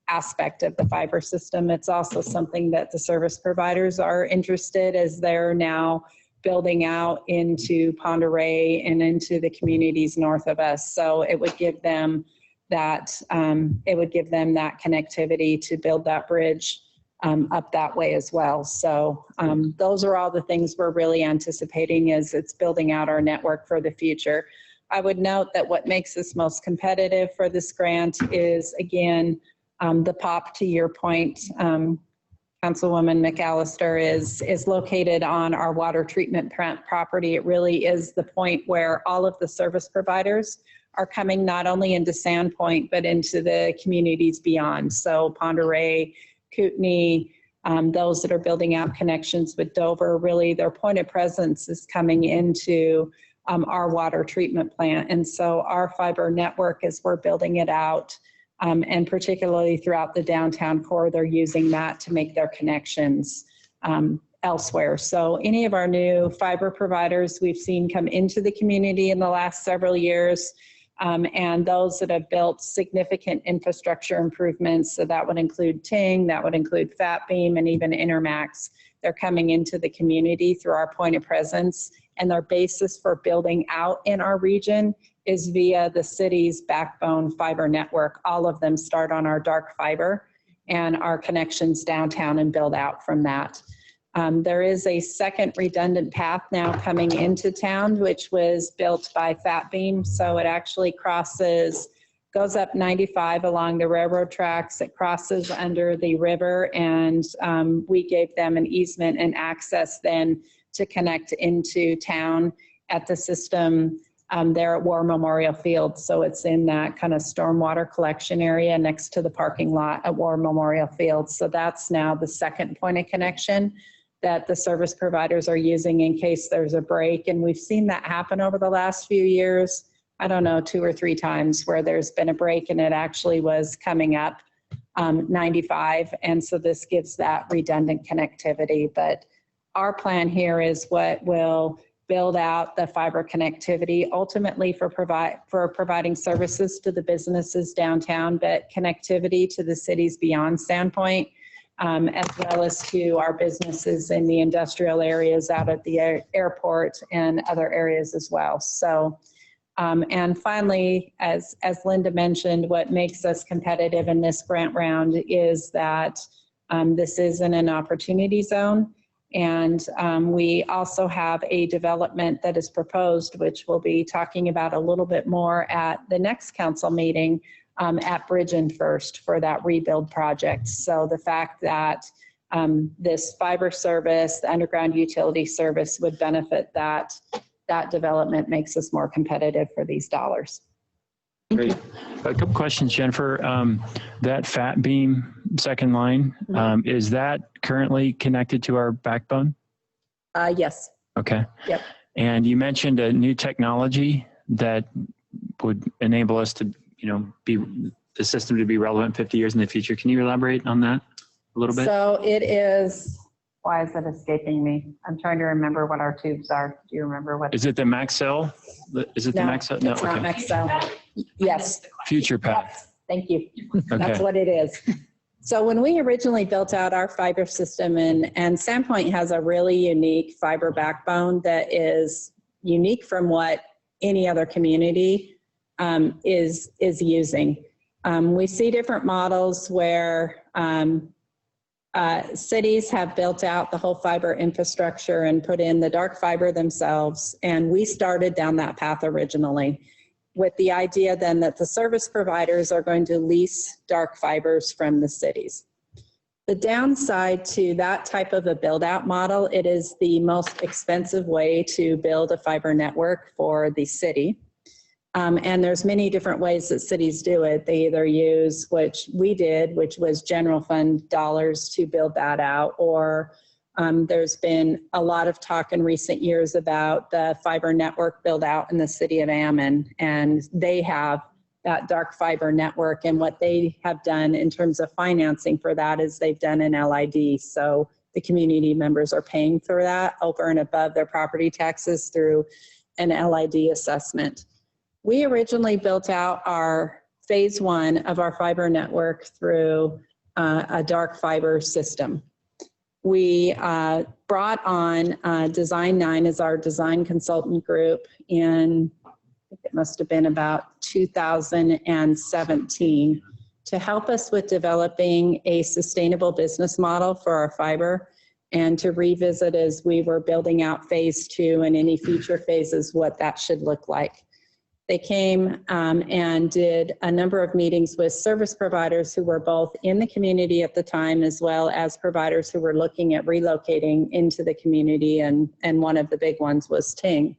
aspect of the fiber system. It's also something that the service providers are interested as they're now building out into Pend Oreille and into the communities north of us. So it would give them that connectivity to build that bridge up that way as well. So those are all the things we're really anticipating as it's building out our network for the future. I would note that what makes us most competitive for this grant is, again, the POP, to your point, Councilwoman McAllister, is located on our water treatment plant property. It really is the point where all of the service providers are coming not only into Sandpoint, but into the communities beyond. So Pend Oreille, Kootenai, those that are building out connections with Dover, really their point of presence is coming into our water treatment plant. And so our fiber network, as we're building it out, and particularly throughout the downtown core, they're using that to make their connections elsewhere. So any of our new fiber providers we've seen come into the community in the last several years, and those that have built significant infrastructure improvements, so that would include Ting, that would include Fat Beam, and even Intermax. They're coming into the community through our point of presence, and their basis for building out in our region is via the city's backbone fiber network. All of them start on our dark fiber and our connections downtown and build out from that. There is a second redundant path now coming into town, which was built by Fat Beam. So it actually goes up 95 along the railroad tracks. It crosses under the river, and we gave them an easement and access then to connect into town at the system there at War Memorial Field. So it's in that kind of stormwater collection area next to the parking lot at War Memorial Field. So that's now the second point of connection that the service providers are using in case there's a break. And we've seen that happen over the last few years. I don't know, 2 or 3 times where there's been a break and it actually was coming up 95. And so this gives that redundant connectivity. But our plan here is what will build out the fiber connectivity ultimately for providing services to the businesses downtown, but connectivity to the cities beyond Sandpoint, as well as to our businesses in the industrial areas out at the airport and other areas as well. So, and finally, as Linda mentioned, what makes us competitive in this grant round is that this is in an opportunity zone. And we also have a development that is proposed, which we'll be talking about a little bit more at the next council meeting at Bridge and First for that rebuild project. So the fact that this fiber service, the underground utility service would benefit that development makes us more competitive for these dollars. Great. A couple questions, Jennifer. That Fat Beam second line, is that currently connected to our backbone? Yes. Okay. Yep. And you mentioned a new technology that would enable us to, be the system to be relevant 50 years in the future. Can you elaborate on that a little bit? So it is, why is it escaping me? I'm trying to remember what our tubes are. Do you remember what? Is it the Maxell? Is it the Maxell? No, it's not Maxell. Yes. Future Path. Yes. Thank you. Okay. That's what it is. So when we originally built out our fiber system, and Sandpoint has a really unique fiber backbone that is unique from what any other community is using. We see different models where cities have built out the whole fiber infrastructure and put in the dark fiber themselves. And we started down that path originally with the idea then that the service providers are going to lease dark fibers from the cities. The downside to that type of a build out model, it is the most expensive way to build a fiber network for the city. And there's many different ways that cities do it. They either use, which we did, which was general fund dollars to build that out, or there's been a lot of talk in recent years about the fiber network build out in the city of Ammon, and they have that dark fiber network, and what they have done in terms of financing for that is they've done an LID. So the community members are paying for that over and above their property taxes through an LID assessment. We originally built out our phase 1 of our fiber network through a dark fiber system. We brought on Design 9 as our design consultant group in, I think it must have been about 2017, to help us with developing a sustainable business model for our fiber and to revisit as we were building out phase 2 and any future phases what that should look like. They came and did a number of meetings with service providers who were both in the community at the time, as well as providers who were looking at relocating into the community, and one of the big ones was Ting.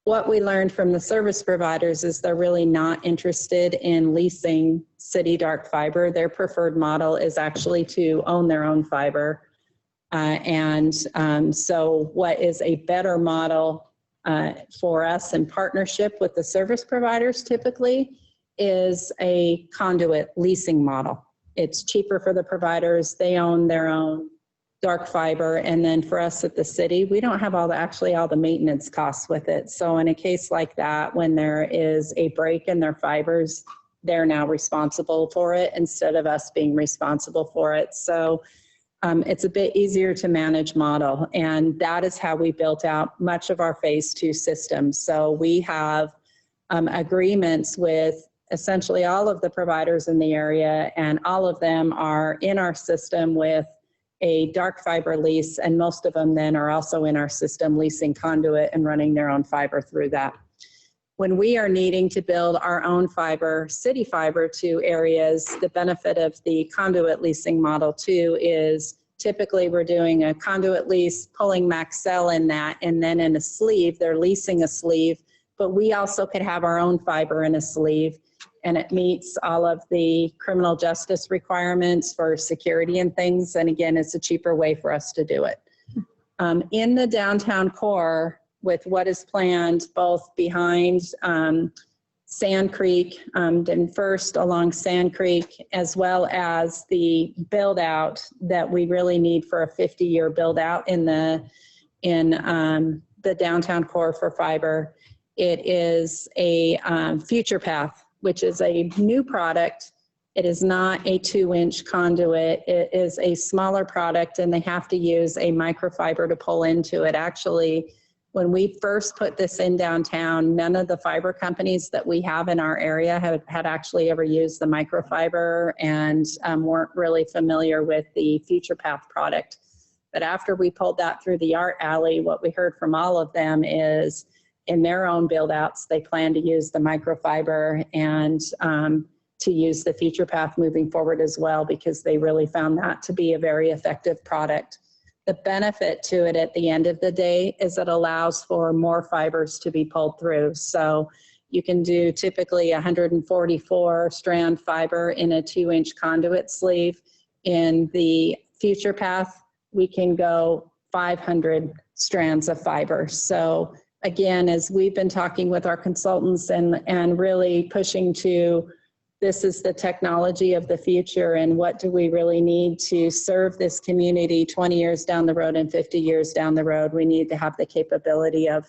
What we learned from the service providers is they're really not interested in leasing city dark fiber. Their preferred model is actually to own their own fiber. So what is a better model for us in partnership with the service providers typically is a conduit leasing model. It's cheaper for the providers. They own their own dark fiber. And then for us at the city, we don't have all the maintenance costs with it. So in a case like that, when there is a break in their fibers, they're now responsible for it instead of us being responsible for it. So it's a bit easier to manage model. And that is how we built out much of our phase 2 system. So we have agreements with essentially all of the providers in the area, and all of them are in our system with a dark fiber lease, and most of them then are also in our system leasing conduit and running their own fiber through that. When we are needing to build our own fiber, city fiber to areas, the benefit of the conduit leasing model too is typically we're doing a conduit lease, pulling Maxell in that, and then in a sleeve, they're leasing a sleeve, but we also could have our own fiber in a sleeve, and it meets all of the criminal justice requirements for security and things. And again, it's a cheaper way for us to do it. In the downtown core, with what is planned both behind Sand Creek, and first along Sand Creek, as well as the build out that we really need for a 50-year build out in the downtown core for fiber. It is a Future Path, which is a new product. It is not a 2-inch conduit. It is a smaller product, and they have to use a microfiber to pull into it. Actually, when we first put this in downtown, none of the fiber companies that we have in our area had actually ever used the microfiber, and weren't really familiar with the Future Path product. But after we pulled that through the art alley, what we heard from all of them is in their own build outs, they plan to use the microfiber and to use the Future Path moving forward as well, because they really found that to be a very effective product. The benefit to it at the end of the day is it allows for more fibers to be pulled through. So you can do typically 144 strand fiber in a 2-inch conduit sleeve. In the Future Path, we can go 500 strands of fiber. So again, as we've been talking with our consultants and really pushing to, this is the technology of the future, and what do we really need to serve this community 20 years down the road and 50 years down the road? We need to have the capability of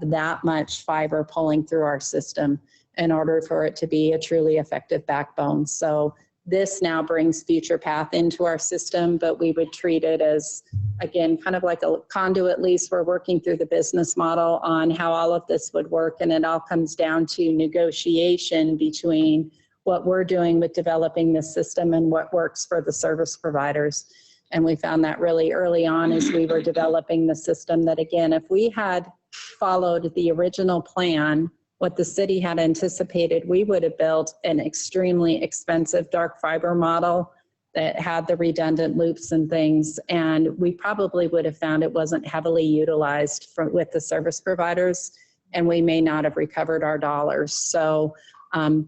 that much fiber pulling through our system in order for it to be a truly effective backbone. So this now brings Future Path into our system, but we would treat it as, again, kind of like a conduit lease. We're working through the business model on how all of this would work, and it all comes down to negotiation between what we're doing with developing this system and what works for the service providers. And we found that really early on as we were developing the system, that again, if we had followed the original plan, what the city had anticipated, we would have built an extremely expensive dark fiber model that had the redundant loops and things. And we probably would have found it wasn't heavily utilized with the service providers, and we may not have recovered our dollars. So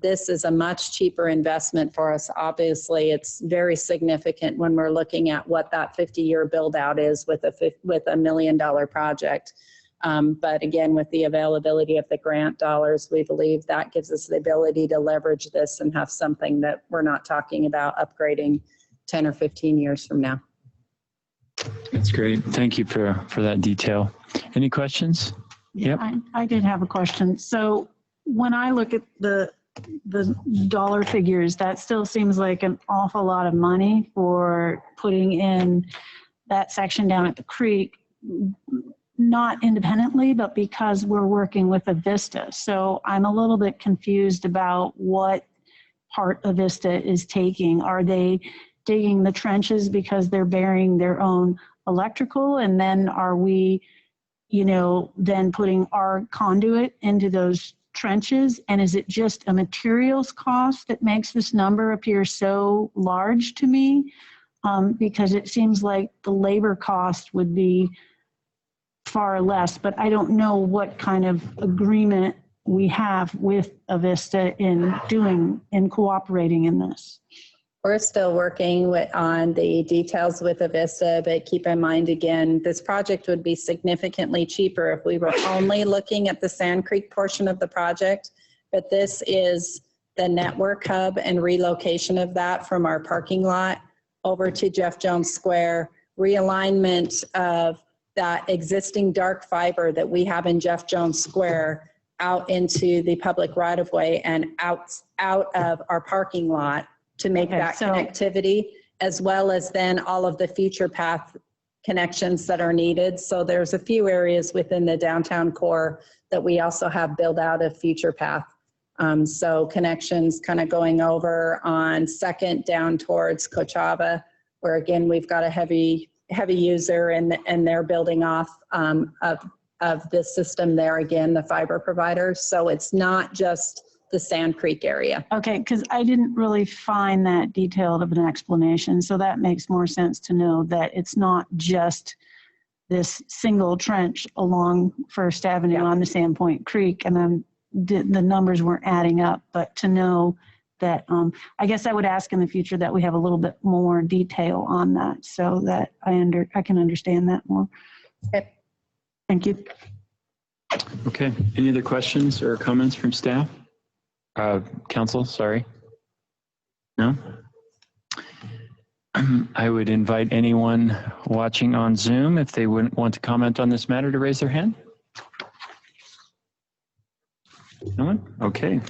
this is a much cheaper investment for us. Obviously, it's very significant when we're looking at what that 50-year build out is with a $1 million project. But again, with the availability of the grant dollars, we believe that gives us the ability to leverage this and have something that we're not talking about upgrading 10 or 15 years from now. That's great. Thank you for that detail. Any questions? Yep. I did have a question. So when I look at the dollar figures, that still seems like an awful lot of money for putting in that section down at the creek, not independently, but because we're working with Avista. So I'm a little bit confused about what part Avista is taking. Are they digging the trenches because they're bearing their own electrical, and then are we, then putting our conduit into those trenches? And is it just a materials cost that makes this number appear so large to me? Because it seems like the labor cost would be far less, but I don't know what kind of agreement we have with Avista in cooperating in this. We're still working on the details with Avista, but keep in mind, again, this project would be significantly cheaper if we were only looking at the Sand Creek portion of the project. But this is the network hub and relocation of that from our parking lot over to Jeff Jones Square, realignment of that existing dark fiber that we have in Jeff Jones Square out into the public right-of-way and out of our parking lot to make that connectivity. as well as then all of the future path connections that are needed. So there's a few areas within the downtown core that we also have built out of future path. So connections kind of going over on Second down towards Coachella, where again, we've got a heavy user and they're building off of this system there again, the fiber providers. So it's not just the Sand Creek area. Okay, because I didn't really find that detailed of an explanation, so that makes more sense to know that it's not just this single trench along First Avenue on the Sandpoint Creek, and then the numbers weren't adding up, but to know that, I guess I would ask in the future that we have a little bit more detail on that so that I can understand that more. Okay. Thank you. Okay, any other questions or comments from staff? Council, sorry. No? I would invite anyone watching on Zoom, if they wouldn't want to comment on this matter, to raise their hand. No one? Okay.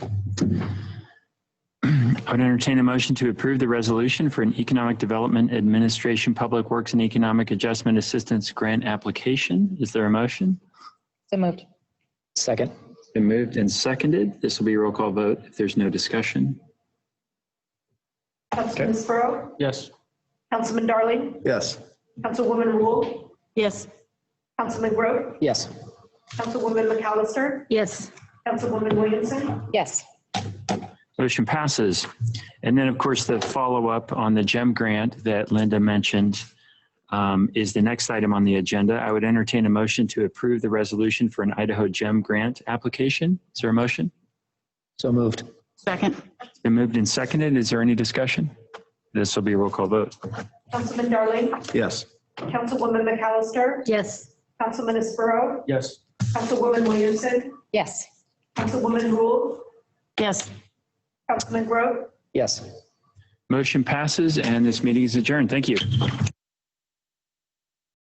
I would entertain a motion to approve the resolution for an Economic Development Administration Public Works and Economic Adjustment Assistance Grant application. Is there a motion? So moved. Second. Been moved and seconded. This will be a roll call vote if there's no discussion. Councilman Sprow, Yes. Councilman Darling, Yes. Councilwoman Rule, Yes. Councilman Grote, Yes. Councilwoman McAllister, Yes. Councilwoman Williamson, Yes. Motion passes. And then, of course, the follow-up on the GEM grant that Linda mentioned is the next item on the agenda. I would entertain a motion to approve the resolution for an Idaho GEM grant application. Is there a motion? So moved. Second. It's been moved and seconded. Is there any discussion? This will be a roll call vote. Councilman Darling, Yes. Councilwoman McAllister, Yes. Councilman Sprow, Yes. Councilwoman Williamson, Yes. Councilwoman Rule, Yes. Councilman Grote, Yes. Motion passes and this meeting is adjourned. Thank you.